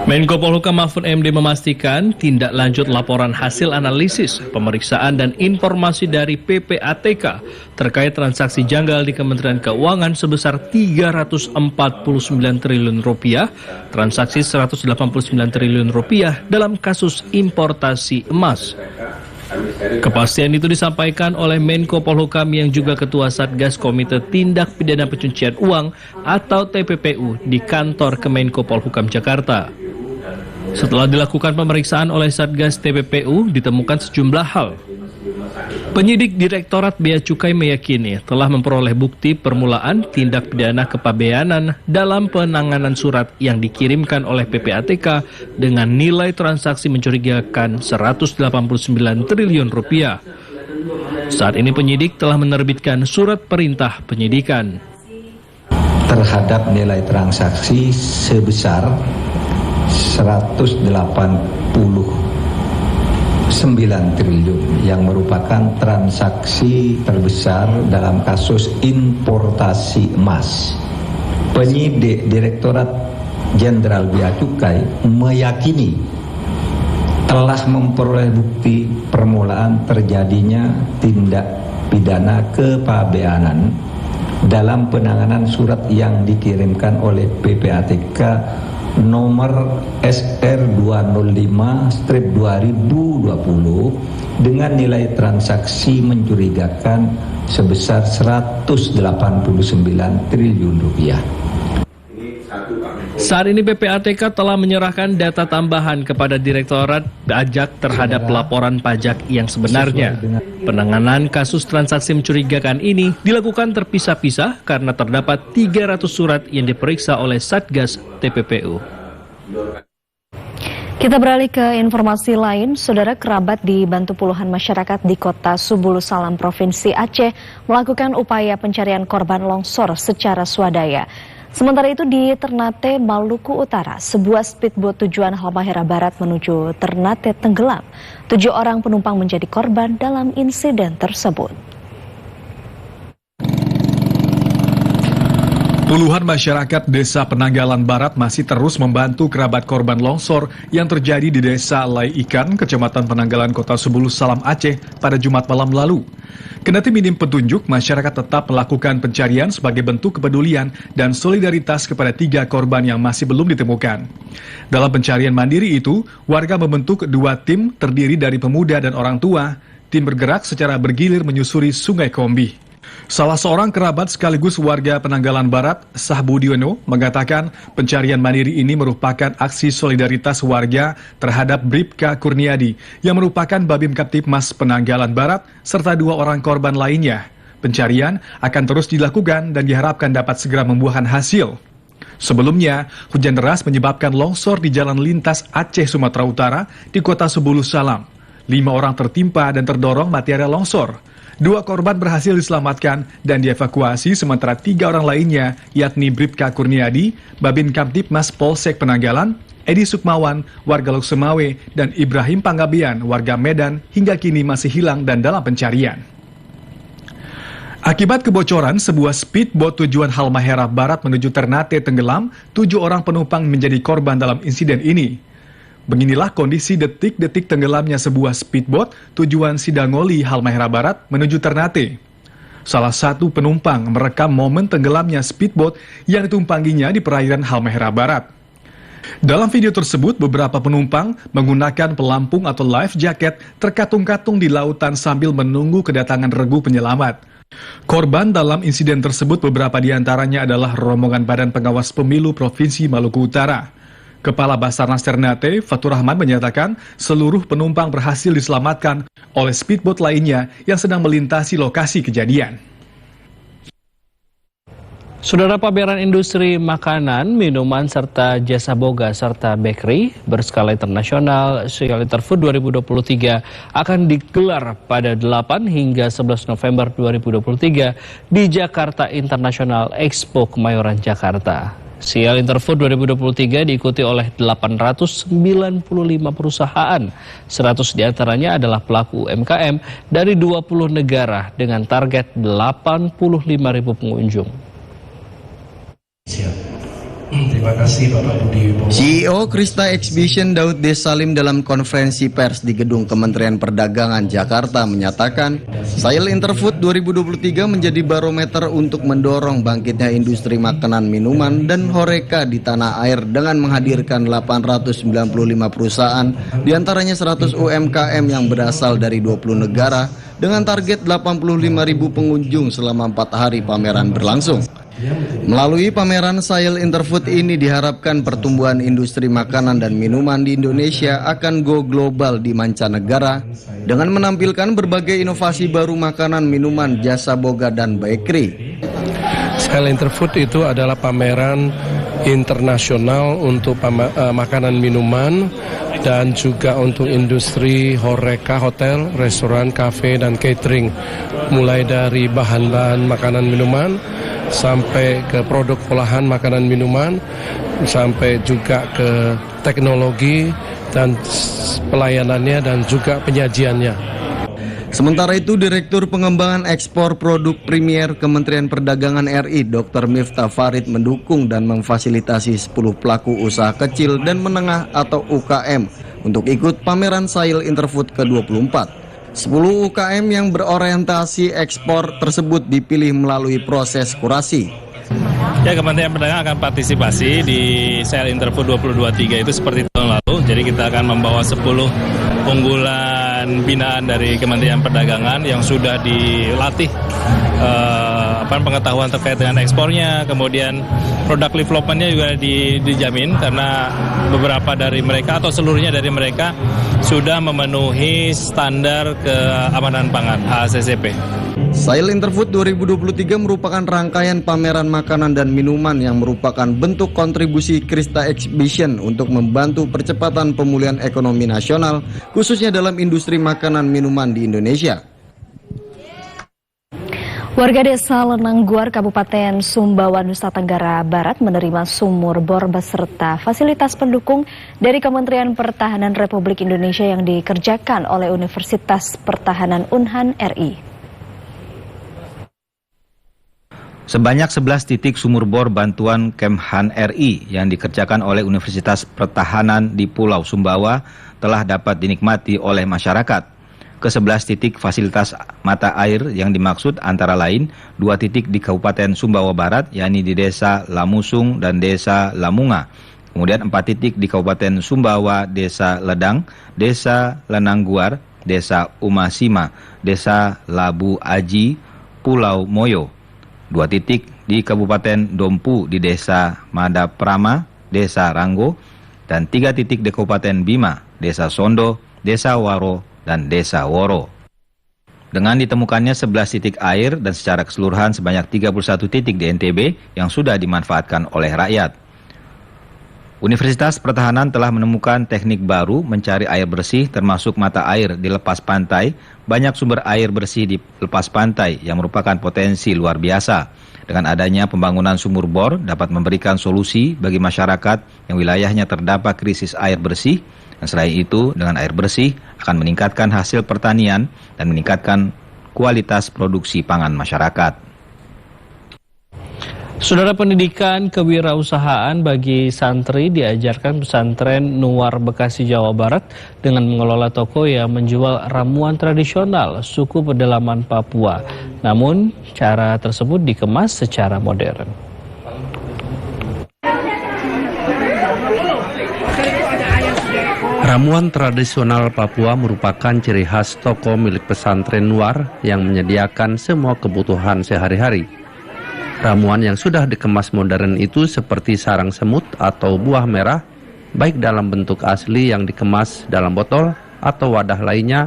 Menko Polhukam Mahfud MD memastikan tindak lanjut laporan hasil analisis, pemeriksaan dan informasi dari PPATK terkait transaksi janggal di Kementerian Keuangan sebesar 349 triliun rupiah, transaksi 189 triliun rupiah dalam kasus importasi emas. Kepastian itu disampaikan oleh Menko Polhukam yang juga Ketua Satgas Komite Tindak Pidana Pencucian Uang atau TPPU di kantor Kemenko Polhukam Jakarta. Setelah dilakukan pemeriksaan oleh Satgas TPPU, ditemukan sejumlah hal. Penyidik Direktorat Bea Cukai meyakini telah memperoleh bukti permulaan tindak pidana kepabeanan dalam penanganan surat yang dikirimkan oleh PPATK dengan nilai transaksi mencurigakan 189 triliun rupiah. Saat ini penyidik telah menerbitkan surat perintah penyidikan terhadap nilai transaksi sebesar 189 triliun yang merupakan transaksi terbesar dalam kasus importasi emas. Penyidik Direktorat Jenderal Bea Cukai meyakini telah memperoleh bukti permulaan terjadinya tindak pidana kepabeanan dalam penanganan surat yang dikirimkan oleh PPATK nomor SR 205/2020 dengan nilai transaksi mencurigakan sebesar 189 triliun rupiah. Saat ini PPATK telah menyerahkan data tambahan kepada Direktorat Pajak terhadap laporan pajak yang sebenarnya. Penanganan kasus transaksi mencurigakan ini dilakukan terpisah-pisah karena terdapat 300 surat yang diperiksa oleh Satgas TPPU. Kita beralih ke informasi lain. Saudara, kerabat dibantu puluhan masyarakat di kota Subulu Salam, Provinsi Aceh melakukan upaya pencarian korban longsor secara swadaya. Sementara itu di Ternate, Maluku Utara, sebuah speedboat tujuan Halmahera Barat menuju Ternate tenggelam. 7 orang penumpang menjadi korban dalam insiden tersebut. Puluhan masyarakat Desa Penanggalan Barat masih terus membantu kerabat korban longsor yang terjadi di Desa Lai Ikan, Kecamatan Penanggalan, Kota Sebulu Salam, Aceh pada Jumat malam lalu. Kendati minim petunjuk, masyarakat tetap melakukan pencarian sebagai bentuk kepedulian dan solidaritas kepada 3 korban yang masih belum ditemukan. Dalam pencarian mandiri itu, warga membentuk 2 tim terdiri dari pemuda dan orang tua. Tim bergerak secara bergilir menyusuri Sungai Kombi. Salah seorang kerabat sekaligus warga Penanggalan Barat, Sahbudiono, mengatakan pencarian mandiri ini merupakan aksi solidaritas warga terhadap Bribka Kurniadi yang merupakan Babim Kaptipmas Penanggalan Barat serta 2 orang korban lainnya. Pencarian akan terus dilakukan dan diharapkan dapat segera membuahkan hasil. Sebelumnya, hujan deras menyebabkan longsor di jalan lintas Aceh Sumatera Utara di Kota Sebulu Salam. 5 orang tertimpa dan terdorong material longsor. 2 korban berhasil diselamatkan dan dievakuasi, sementara 3 orang lainnya, yakni Bribka Kurniadi, Babin Kamtipmas Polsek Penanggalan, Edi Sukmawan, warga Loksemawe, dan Ibrahim Panggabean, warga Medan, hingga kini masih hilang dan dalam pencarian. Akibat kebocoran, sebuah speedboat tujuan Halmahera Barat menuju Ternate tenggelam, 7 orang penumpang menjadi korban dalam insiden ini. Beginilah kondisi detik-detik tenggelamnya sebuah speedboat tujuan Sidangoli, Halmahera Barat menuju Ternate. Salah satu penumpang merekam momen tenggelamnya speedboat yang ditumpanginya di perairan Halmahera Barat. Dalam video tersebut, beberapa penumpang menggunakan pelampung atau life jacket terkatung-katung di lautan sambil menunggu kedatangan regu penyelamat. Korban dalam insiden tersebut beberapa diantaranya adalah rombongan Badan Pengawas Pemilu Provinsi Maluku Utara. Kepala Basarnas Ternate, Fatur Rahman, menyatakan seluruh penumpang berhasil diselamatkan oleh speedboat lainnya yang sedang melintasi lokasi kejadian. Saudara, pameran industri makanan, minuman, serta jasa boga serta bakery berskala internasional Sial Interfood 2023 akan digelar pada 8 hingga 11 November 2023 di Jakarta International Expo Kemayoran, Jakarta. Sial Interfood 2023 diikuti oleh 895 perusahaan, 100 diantaranya adalah pelaku UMKM dari 20 negara dengan target 85.000 pengunjung. Terima kasih Bapak Budi. CEO Krista Exhibition Daud D. Salim dalam konferensi pers di Gedung Kementerian Perdagangan Jakarta menyatakan Sial Interfood 2023 menjadi barometer untuk mendorong bangkitnya industri makanan minuman dan horeca di tanah air dengan menghadirkan 895 perusahaan, diantaranya 100 UMKM yang berasal dari 20 negara dengan target 85.000 pengunjung selama 4 hari pameran berlangsung. Melalui pameran Sial Interfood ini diharapkan pertumbuhan industri makanan dan minuman di Indonesia akan go global di mancanegara dengan menampilkan berbagai inovasi baru makanan, minuman, jasa boga, dan bakery. Sial Interfood itu adalah pameran internasional untuk makanan minuman dan juga untuk industri horeca, hotel, restoran, kafe, dan catering. Mulai dari bahan-bahan makanan minuman sampai ke produk olahan makanan minuman, sampai juga ke teknologi dan pelayanannya dan juga penyajiannya. Sementara itu, Direktur Pengembangan Ekspor Produk Premier Kementerian Perdagangan RI, Dr. Miftah Farid, mendukung dan memfasilitasi 10 pelaku usaha kecil dan menengah atau UKM untuk ikut pameran Sial Interfood ke-24. 10 UKM yang berorientasi ekspor tersebut dipilih melalui proses kurasi. Ya, Kementerian Perdagangan akan partisipasi di Sial Interfood 2023 itu seperti tahun lalu. Jadi kita akan membawa 10 unggulan binaan dari Kementerian Perdagangan yang sudah dilatih pengetahuan terkait dengan ekspornya, kemudian produk development-nya juga dijamin karena beberapa dari mereka atau seluruhnya dari mereka sudah memenuhi standar keamanan pangan HACCP. Sial Interfood 2023 merupakan rangkaian pameran makanan dan minuman yang merupakan bentuk kontribusi Krista Exhibition untuk membantu percepatan pemulihan ekonomi nasional, khususnya dalam industri makanan minuman di Indonesia. Warga desa Lenangguar, Kabupaten Sumbawa, Nusa Tenggara Barat menerima sumur bor beserta fasilitas pendukung dari Kementerian Pertahanan Republik Indonesia yang dikerjakan oleh Universitas Pertahanan Unhan RI. Sebanyak 11 titik sumur bor bantuan Kemhan RI yang dikerjakan oleh Universitas Pertahanan di Pulau Sumbawa telah dapat dinikmati oleh masyarakat. Ke-11 titik fasilitas mata air yang dimaksud antara lain 2 titik di Kabupaten Sumbawa Barat, yakni di Desa Lamusung dan Desa Lamunga. Kemudian 4 titik di Kabupaten Sumbawa, Desa Ledang, Desa Lenangguar, Desa Umasima, Desa Labu Aji, Pulau Moyo. 2 titik di Kabupaten Dompu di Desa Madaprama, Desa Ranggo, dan 3 titik di Kabupaten Bima, Desa Sondo, Desa Waro, dan Desa Woro. Dengan ditemukannya 11 titik air dan secara keseluruhan sebanyak 31 titik di NTB yang sudah dimanfaatkan oleh rakyat. Universitas Pertahanan telah menemukan teknik baru mencari air bersih termasuk mata air di lepas pantai. Banyak sumber air bersih di lepas pantai yang merupakan potensi luar biasa. Dengan adanya pembangunan sumur bor dapat memberikan solusi bagi masyarakat yang wilayahnya terdapat krisis air bersih. Dan selain itu, dengan air bersih akan meningkatkan hasil pertanian dan meningkatkan kualitas produksi pangan masyarakat. Saudara, pendidikan kewirausahaan bagi santri diajarkan pesantren Nuwar Bekasi, Jawa Barat dengan mengelola toko yang menjual ramuan tradisional suku pedalaman Papua. Namun, cara tersebut dikemas secara modern. Ramuan tradisional Papua merupakan ciri khas toko milik pesantren Nuwar yang menyediakan semua kebutuhan sehari-hari. Ramuan yang sudah dikemas modern itu seperti sarang semut atau buah merah, baik dalam bentuk asli yang dikemas dalam botol atau wadah lainnya,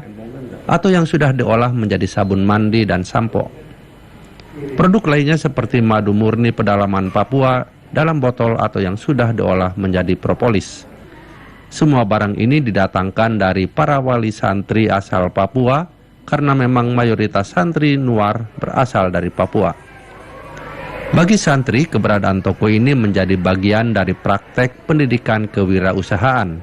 atau yang sudah diolah menjadi sabun mandi dan sampo. Produk lainnya seperti madu murni pedalaman Papua dalam botol atau yang sudah diolah menjadi propolis. Semua barang ini didatangkan dari para wali santri asal Papua karena memang mayoritas santri Nuwar berasal dari Papua. Bagi santri, keberadaan toko ini menjadi bagian dari praktek pendidikan kewirausahaan,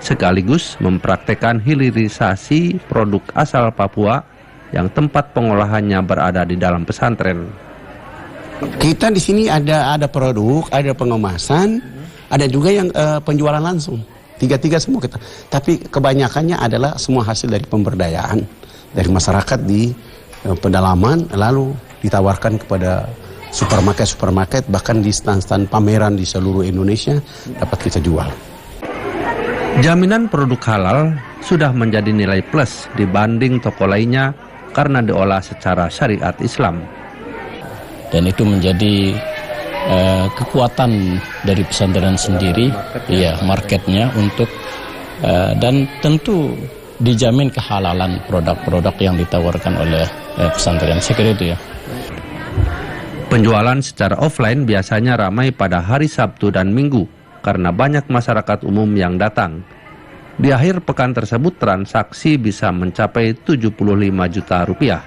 sekaligus mempraktekkan hilirisasi produk asal Papua yang tempat pengolahannya berada di dalam pesantren. Kita di sini ada produk, ada pengemasan, ada juga yang penjualan langsung. Tiga-tiga semua kita. Tapi kebanyakannya adalah semua hasil dari pemberdayaan dari masyarakat di pedalaman, lalu ditawarkan kepada supermarket, bahkan di stand-stand pameran di seluruh Indonesia dapat kita jual. Jaminan produk halal sudah menjadi nilai plus dibanding toko lainnya karena diolah secara syariat Islam. Dan itu menjadi kekuatan dari pesantren sendiri, ya, marketnya untuk dan tentu dijamin kehalalan produk-produk yang ditawarkan oleh pesantren. Saya kira itu ya. Penjualan secara offline biasanya ramai pada hari Sabtu dan Minggu karena banyak masyarakat umum yang datang. Di akhir pekan tersebut transaksi bisa mencapai 75 juta rupiah.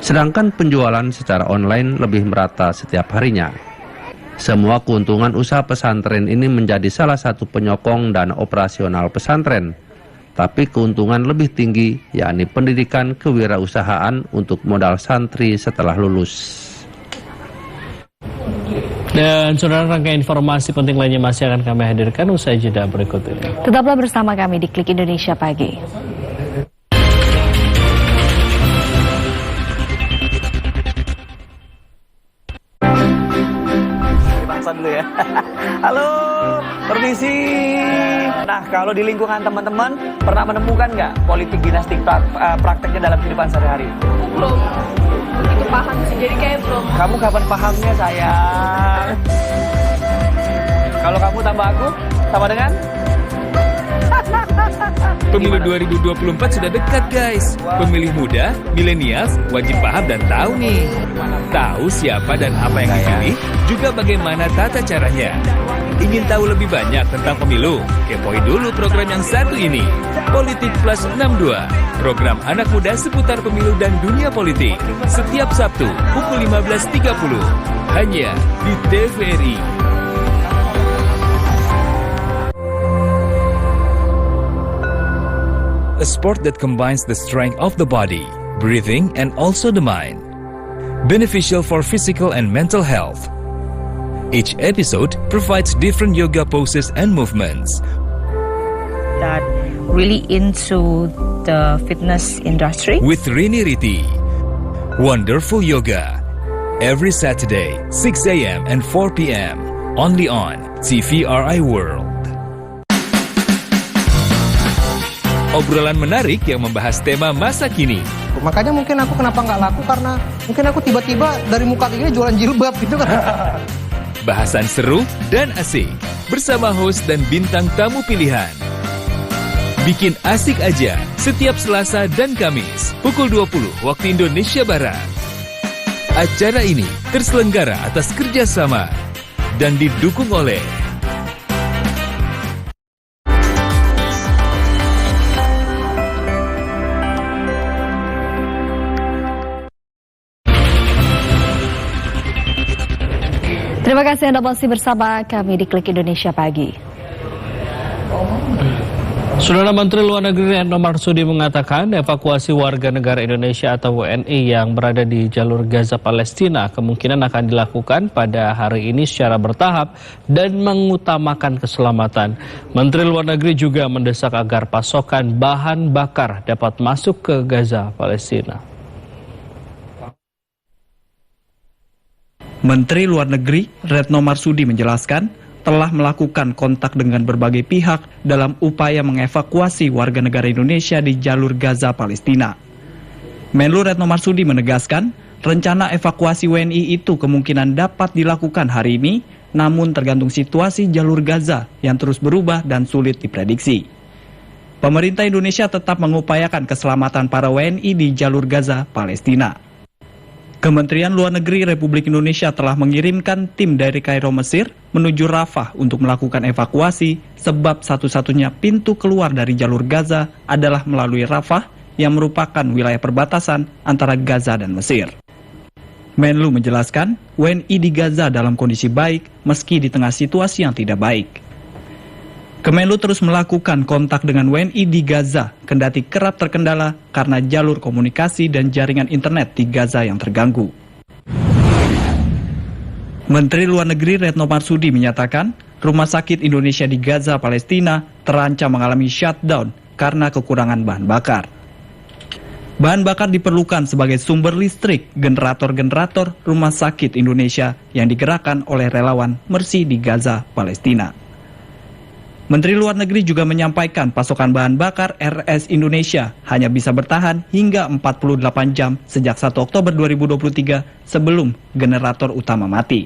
Sedangkan penjualan secara online lebih merata setiap harinya. Semua keuntungan usaha pesantren ini menjadi salah satu penyokong dana operasional pesantren. Tapi keuntungan lebih tinggi yakni pendidikan kewirausahaan untuk modal santri setelah lulus. Dan saudara, rangkaian informasi penting lainnya masih akan kami hadirkan usai jeda berikut ini. Tetaplah bersama kami di Klik Indonesia Pagi. Dulu ya. Halo, permisi. Nah, kalau di lingkungan teman-teman pernah menemukan nggak politik dinasti prakteknya dalam kehidupan sehari-hari? Belum. Itu paham sih, jadi kayak belum. Kamu kapan pahamnya, sayang? Kalau kamu tambah aku, sama dengan? Pemilu 2024 sudah dekat, guys. Pemilih muda, milenials, wajib paham dan tahu nih. Tahu siapa dan apa yang dipilih, juga bagaimana tata caranya. Ingin tahu lebih banyak tentang pemilu? Kepoin dulu program yang satu ini. Politik Plus 62. Program anak muda seputar pemilu dan dunia politik. Setiap Sabtu, pukul 15.30. Hanya di TVRI. A sport that combines the strength of the body, breathing, and also the mind. beneficial for physical and mental health. Each episode provides different yoga poses and movements. That really into the fitness industry. With Rini Riti, Wonderful Yoga, every Saturday, 6 a.m. and 4 p.m. only on TVRI World. Obrolan menarik yang membahas tema masa kini. Makanya mungkin aku kenapa nggak laku karena mungkin aku tiba-tiba dari muka ini jualan jilbab gitu kan. Bahasan seru dan asik bersama host dan bintang tamu pilihan. Bikin asik aja setiap Selasa dan Kamis pukul 20 waktu Indonesia Barat. Acara ini terselenggara atas kerjasama dan didukung oleh Terima kasih Anda masih bersama kami di Klik Indonesia Pagi. Saudara Menteri Luar Negeri Retno Marsudi mengatakan evakuasi warga negara Indonesia atau WNI yang berada di jalur Gaza Palestina kemungkinan akan dilakukan pada hari ini secara bertahap dan mengutamakan keselamatan. Menteri Luar Negeri juga mendesak agar pasokan bahan bakar dapat masuk ke Gaza Palestina. Menteri Luar Negeri Retno Marsudi menjelaskan telah melakukan kontak dengan berbagai pihak dalam upaya mengevakuasi warga negara Indonesia di jalur Gaza Palestina. Menlu Retno Marsudi menegaskan rencana evakuasi WNI itu kemungkinan dapat dilakukan hari ini, namun tergantung situasi jalur Gaza yang terus berubah dan sulit diprediksi. Pemerintah Indonesia tetap mengupayakan keselamatan para WNI di jalur Gaza Palestina. Kementerian Luar Negeri Republik Indonesia telah mengirimkan tim dari Kairo, Mesir menuju Rafah untuk melakukan evakuasi sebab satu-satunya pintu keluar dari jalur Gaza adalah melalui Rafah yang merupakan wilayah perbatasan antara Gaza dan Mesir. Menlu menjelaskan WNI di Gaza dalam kondisi baik meski di tengah situasi yang tidak baik. Kemenlu terus melakukan kontak dengan WNI di Gaza, kendati kerap terkendala karena jalur komunikasi dan jaringan internet di Gaza yang terganggu. Menteri Luar Negeri Retno Marsudi menyatakan, Rumah Sakit Indonesia di Gaza, Palestina terancam mengalami shutdown karena kekurangan bahan bakar. Bahan bakar diperlukan sebagai sumber listrik generator-generator Rumah Sakit Indonesia yang digerakkan oleh relawan Mercy di Gaza, Palestina. Menteri Luar Negeri juga menyampaikan pasokan bahan bakar RS Indonesia hanya bisa bertahan hingga 48 jam sejak 1 Oktober 2023 sebelum generator utama mati.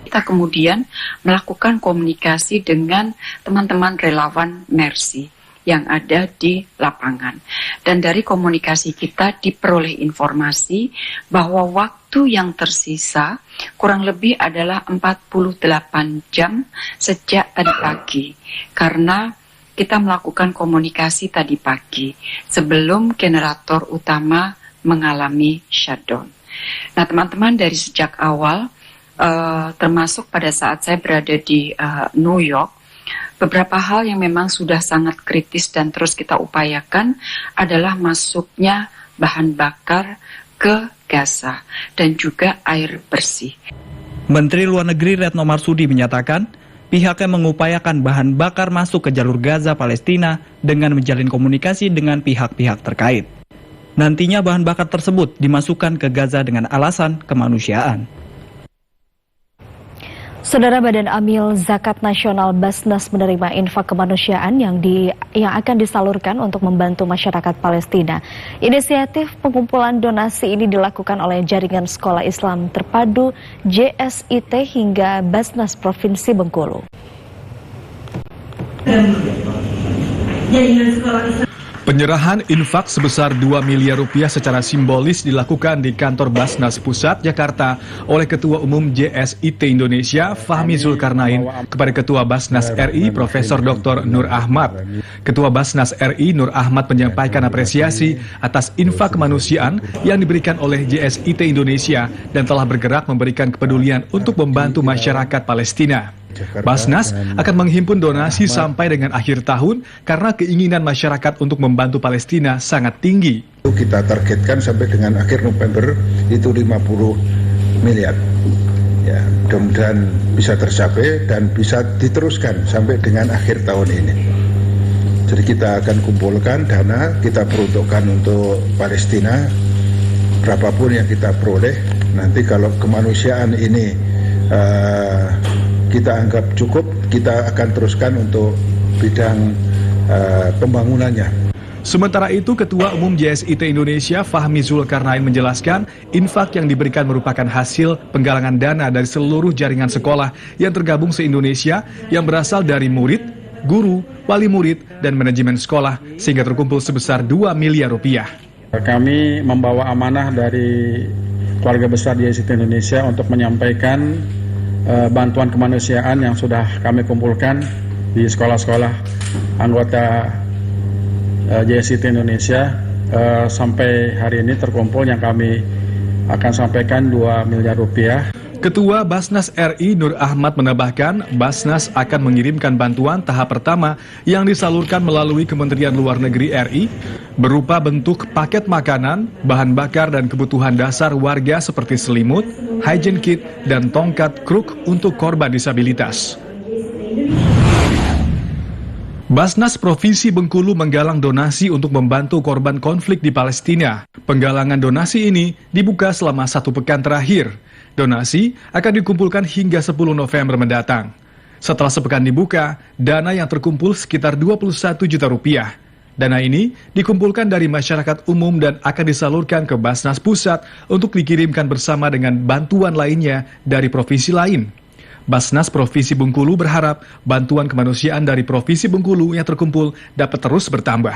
Kita kemudian melakukan komunikasi dengan teman-teman relawan Mercy yang ada di lapangan. Dan dari komunikasi kita diperoleh informasi bahwa waktu yang tersisa kurang lebih adalah 48 jam sejak tadi pagi. Karena kita melakukan komunikasi tadi pagi sebelum generator utama mengalami shutdown. Nah teman-teman dari sejak awal, termasuk pada saat saya berada di New York, beberapa hal yang memang sudah sangat kritis dan terus kita upayakan adalah masuknya bahan bakar ke Gaza dan juga air bersih. Menteri Luar Negeri Retno Marsudi menyatakan pihaknya mengupayakan bahan bakar masuk ke jalur Gaza Palestina dengan menjalin komunikasi dengan pihak-pihak terkait. Nantinya bahan bakar tersebut dimasukkan ke Gaza dengan alasan kemanusiaan. Saudara, Badan Amil Zakat Nasional Basnas menerima infak kemanusiaan yang akan disalurkan untuk membantu masyarakat Palestina. Inisiatif pengumpulan donasi ini dilakukan oleh Jaringan Sekolah Islam Terpadu JSIT hingga Basnas Provinsi Bengkulu. Penyerahan infak sebesar 2 miliar rupiah secara simbolis dilakukan di kantor Basnas Pusat Jakarta oleh Ketua Umum JSIT Indonesia Fahmi Zulkarnain kepada Ketua Basnas RI Profesor Dr. Nur Ahmad. Ketua Basnas RI Nur Ahmad menyampaikan apresiasi atas infak kemanusiaan yang diberikan oleh JSIT Indonesia dan telah bergerak memberikan kepedulian untuk membantu masyarakat Palestina. Basnas akan menghimpun donasi sampai dengan akhir tahun karena keinginan masyarakat untuk membantu Palestina sangat tinggi. Kita targetkan sampai dengan akhir November itu 50 miliar. Ya, mudah-mudahan bisa tercapai dan bisa diteruskan sampai dengan akhir tahun ini. Jadi kita akan kumpulkan dana, kita peruntukkan untuk Palestina, berapapun yang kita peroleh. Nanti kalau kemanusiaan ini kita anggap cukup, kita akan teruskan untuk bidang pembangunannya. Sementara itu, Ketua Umum JSIT Indonesia Fahmi Zulkarnain menjelaskan, infak yang diberikan merupakan hasil penggalangan dana dari seluruh jaringan sekolah yang tergabung se-Indonesia yang berasal dari murid, guru, wali murid, dan manajemen sekolah sehingga terkumpul sebesar 2 miliar rupiah. Kami membawa amanah dari keluarga besar JSIT Indonesia untuk menyampaikan bantuan kemanusiaan yang sudah kami kumpulkan di sekolah-sekolah anggota JSIT Indonesia. Sampai hari ini terkumpul yang kami akan sampaikan 2 miliar rupiah. Ketua Basnas RI Nur Ahmad menambahkan, Basnas akan mengirimkan bantuan tahap pertama yang disalurkan melalui Kementerian Luar Negeri RI berupa bentuk paket makanan, bahan bakar dan kebutuhan dasar warga seperti selimut, hygiene kit, dan tongkat kruk untuk korban disabilitas. Basnas Provinsi Bengkulu menggalang donasi untuk membantu korban konflik di Palestina. Penggalangan donasi ini dibuka selama 1 pekan terakhir. Donasi akan dikumpulkan hingga 10 November mendatang. Setelah sepekan dibuka, dana yang terkumpul sekitar 21 juta rupiah. Dana ini dikumpulkan dari masyarakat umum dan akan disalurkan ke Basnas Pusat untuk dikirimkan bersama dengan bantuan lainnya dari provinsi lain. Basnas Provinsi Bengkulu berharap bantuan kemanusiaan dari Provinsi Bengkulu yang terkumpul dapat terus bertambah.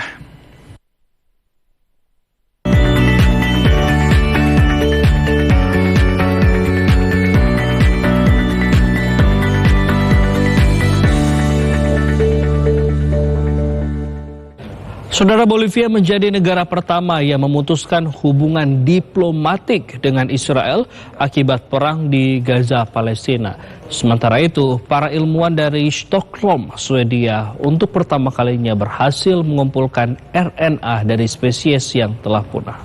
Saudara, Bolivia menjadi negara pertama yang memutuskan hubungan diplomatik dengan Israel akibat perang di Gaza, Palestina. Sementara itu, para ilmuwan dari Stockholm, Swedia, untuk pertama kalinya berhasil mengumpulkan RNA dari spesies yang telah punah.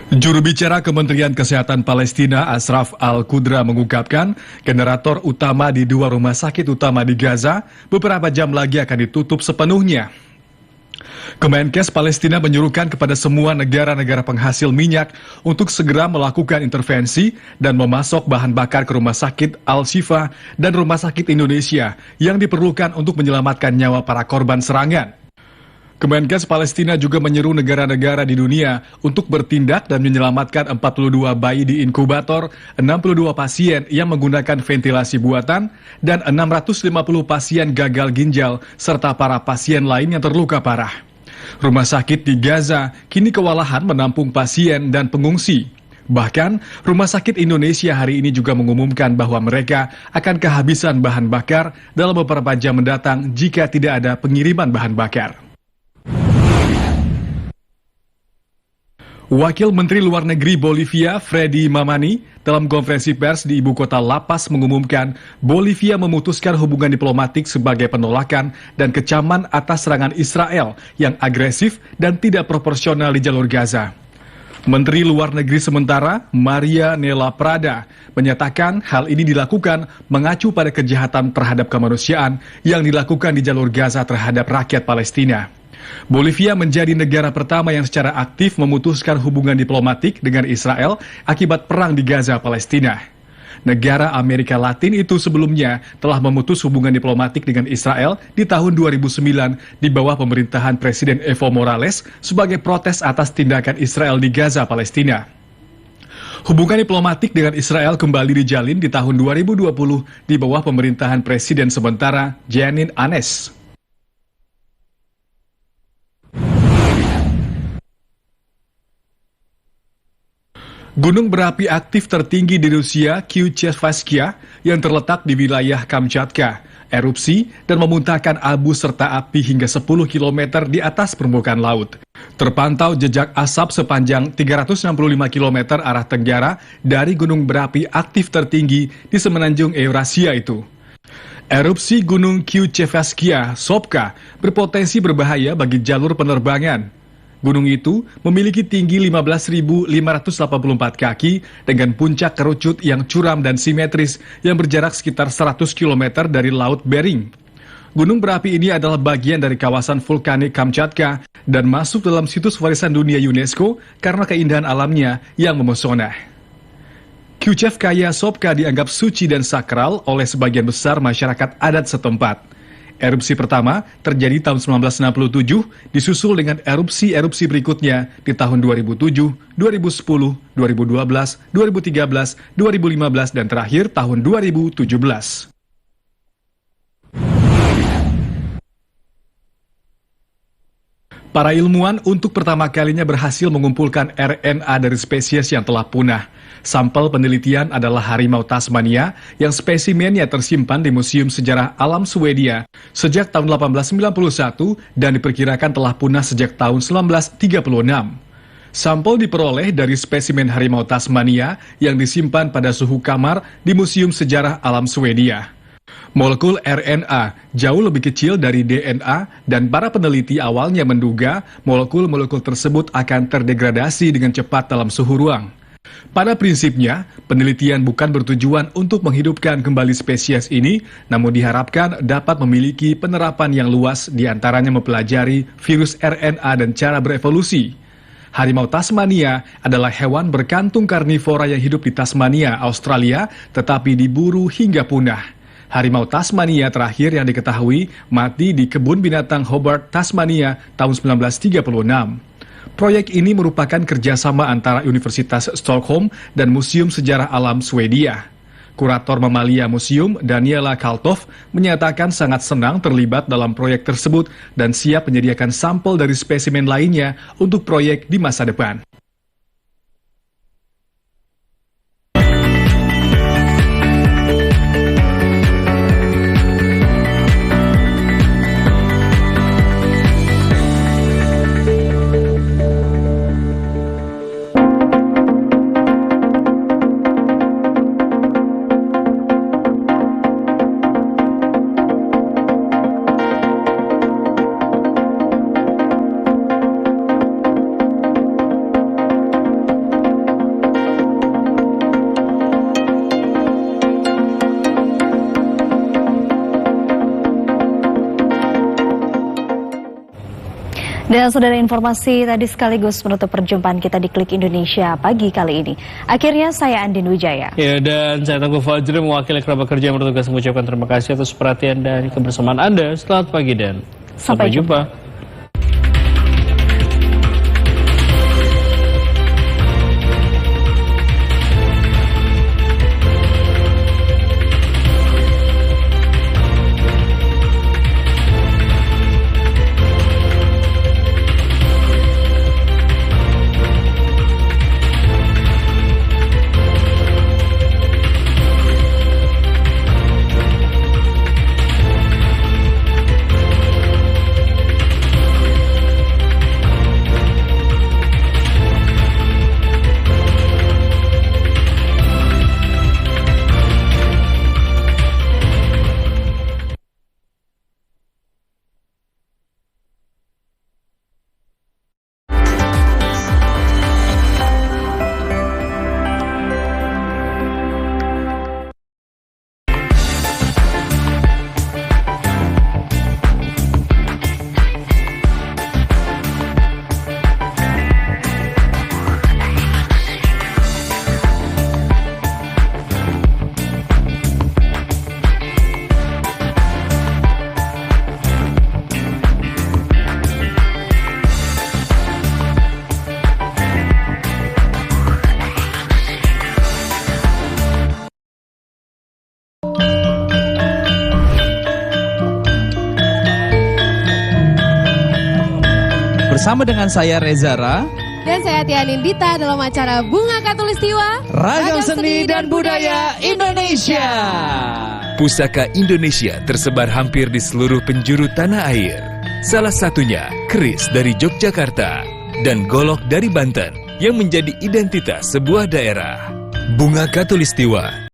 Juru bicara Kementerian Kesehatan Palestina Ashraf Al-Qudra mengungkapkan generator utama di 2 rumah sakit utama di Gaza beberapa jam lagi akan ditutup sepenuhnya. Kemenkes Palestina menyuruhkan kepada semua negara-negara penghasil minyak untuk segera melakukan intervensi dan memasok bahan bakar ke rumah sakit Al-Shifa dan rumah sakit Indonesia yang diperlukan untuk menyelamatkan nyawa para korban serangan. Kemenkes Palestina juga menyeru negara-negara di dunia untuk bertindak dan menyelamatkan 42 bayi di inkubator, 62 pasien yang menggunakan ventilasi buatan, dan 650 pasien gagal ginjal, serta para pasien lain yang terluka parah. Rumah sakit di Gaza kini kewalahan menampung pasien dan pengungsi. Bahkan, Rumah Sakit Indonesia hari ini juga mengumumkan bahwa mereka akan kehabisan bahan bakar dalam beberapa jam mendatang jika tidak ada pengiriman bahan bakar. Wakil Menteri Luar Negeri Bolivia, Freddy Mamani, dalam konferensi pers di ibu kota La Paz mengumumkan Bolivia memutuskan hubungan diplomatik sebagai penolakan dan kecaman atas serangan Israel yang agresif dan tidak proporsional di jalur Gaza. Menteri Luar Negeri sementara, Maria Nela Prada, menyatakan hal ini dilakukan mengacu pada kejahatan terhadap kemanusiaan yang dilakukan di jalur Gaza terhadap rakyat Palestina. Bolivia menjadi negara pertama yang secara aktif memutuskan hubungan diplomatik dengan Israel akibat perang di Gaza, Palestina. Negara Amerika Latin itu sebelumnya telah memutus hubungan diplomatik dengan Israel di tahun 2009 di bawah pemerintahan Presiden Evo Morales sebagai protes atas tindakan Israel di Gaza, Palestina. Hubungan diplomatik dengan Israel kembali dijalin di tahun 2020 di bawah pemerintahan Presiden sementara Jeanine Áñez. Gunung berapi aktif tertinggi di Rusia, Kyuchevskia, yang terletak di wilayah Kamchatka, erupsi dan memuntahkan abu serta api hingga 10 km di atas permukaan laut. Terpantau jejak asap sepanjang 365 km arah tenggara dari gunung berapi aktif tertinggi di semenanjung Eurasia itu. Erupsi Gunung Kyuchevskia Sopka berpotensi berbahaya bagi jalur penerbangan. Gunung itu memiliki tinggi 15.584 kaki dengan puncak kerucut yang curam dan simetris yang berjarak sekitar 100 km dari Laut Bering. Gunung berapi ini adalah bagian dari kawasan vulkanik Kamchatka dan masuk dalam situs warisan dunia UNESCO karena keindahan alamnya yang memesona. Kyuchevskaya Sopka dianggap suci dan sakral oleh sebagian besar masyarakat adat setempat. Erupsi pertama terjadi tahun 1967, disusul dengan erupsi-erupsi berikutnya di tahun 2007, 2010, 2012, 2013, 2015, dan terakhir tahun 2017. Para ilmuwan untuk pertama kalinya berhasil mengumpulkan RNA dari spesies yang telah punah. Sampel penelitian adalah harimau Tasmania yang spesimennya tersimpan di Museum Sejarah Alam Swedia sejak tahun 1891 dan diperkirakan telah punah sejak tahun 1936. Sampel diperoleh dari spesimen harimau Tasmania yang disimpan pada suhu kamar di Museum Sejarah Alam Swedia. Molekul RNA jauh lebih kecil dari DNA dan para peneliti awalnya menduga molekul-molekul tersebut akan terdegradasi dengan cepat dalam suhu ruang. Pada prinsipnya, penelitian bukan bertujuan untuk menghidupkan kembali spesies ini, namun diharapkan dapat memiliki penerapan yang luas diantaranya mempelajari virus RNA dan cara berevolusi. Harimau Tasmania adalah hewan berkantung karnivora yang hidup di Tasmania, Australia, tetapi diburu hingga punah. Harimau Tasmania terakhir yang diketahui mati di kebun binatang Hobart, Tasmania tahun 1936. Proyek ini merupakan kerjasama antara Universitas Stockholm dan Museum Sejarah Alam Swedia. Kurator Mamalia Museum, Daniela Kaltov, menyatakan sangat senang terlibat dalam proyek tersebut dan siap menyediakan sampel dari spesimen lainnya untuk proyek di masa depan. Dan saudara, informasi tadi sekaligus menutup perjumpaan kita di Klik Indonesia pagi kali ini. Akhirnya saya Andin Wijaya. Ya, dan saya Teguh Fajri mewakili kerabat kerja yang bertugas mengucapkan terima kasih atas perhatian dan kebersamaan Anda. Selamat pagi dan sampai jumpa. Bersama dengan saya Rezara, Dan saya Tia Nindita dalam acara Bunga Khatulistiwa, Ragam Seni dan Budaya Indonesia. Pusaka Indonesia tersebar hampir di seluruh penjuru tanah air. Salah satunya keris dari Yogyakarta dan golok dari Banten yang menjadi identitas sebuah daerah. Bunga Khatulistiwa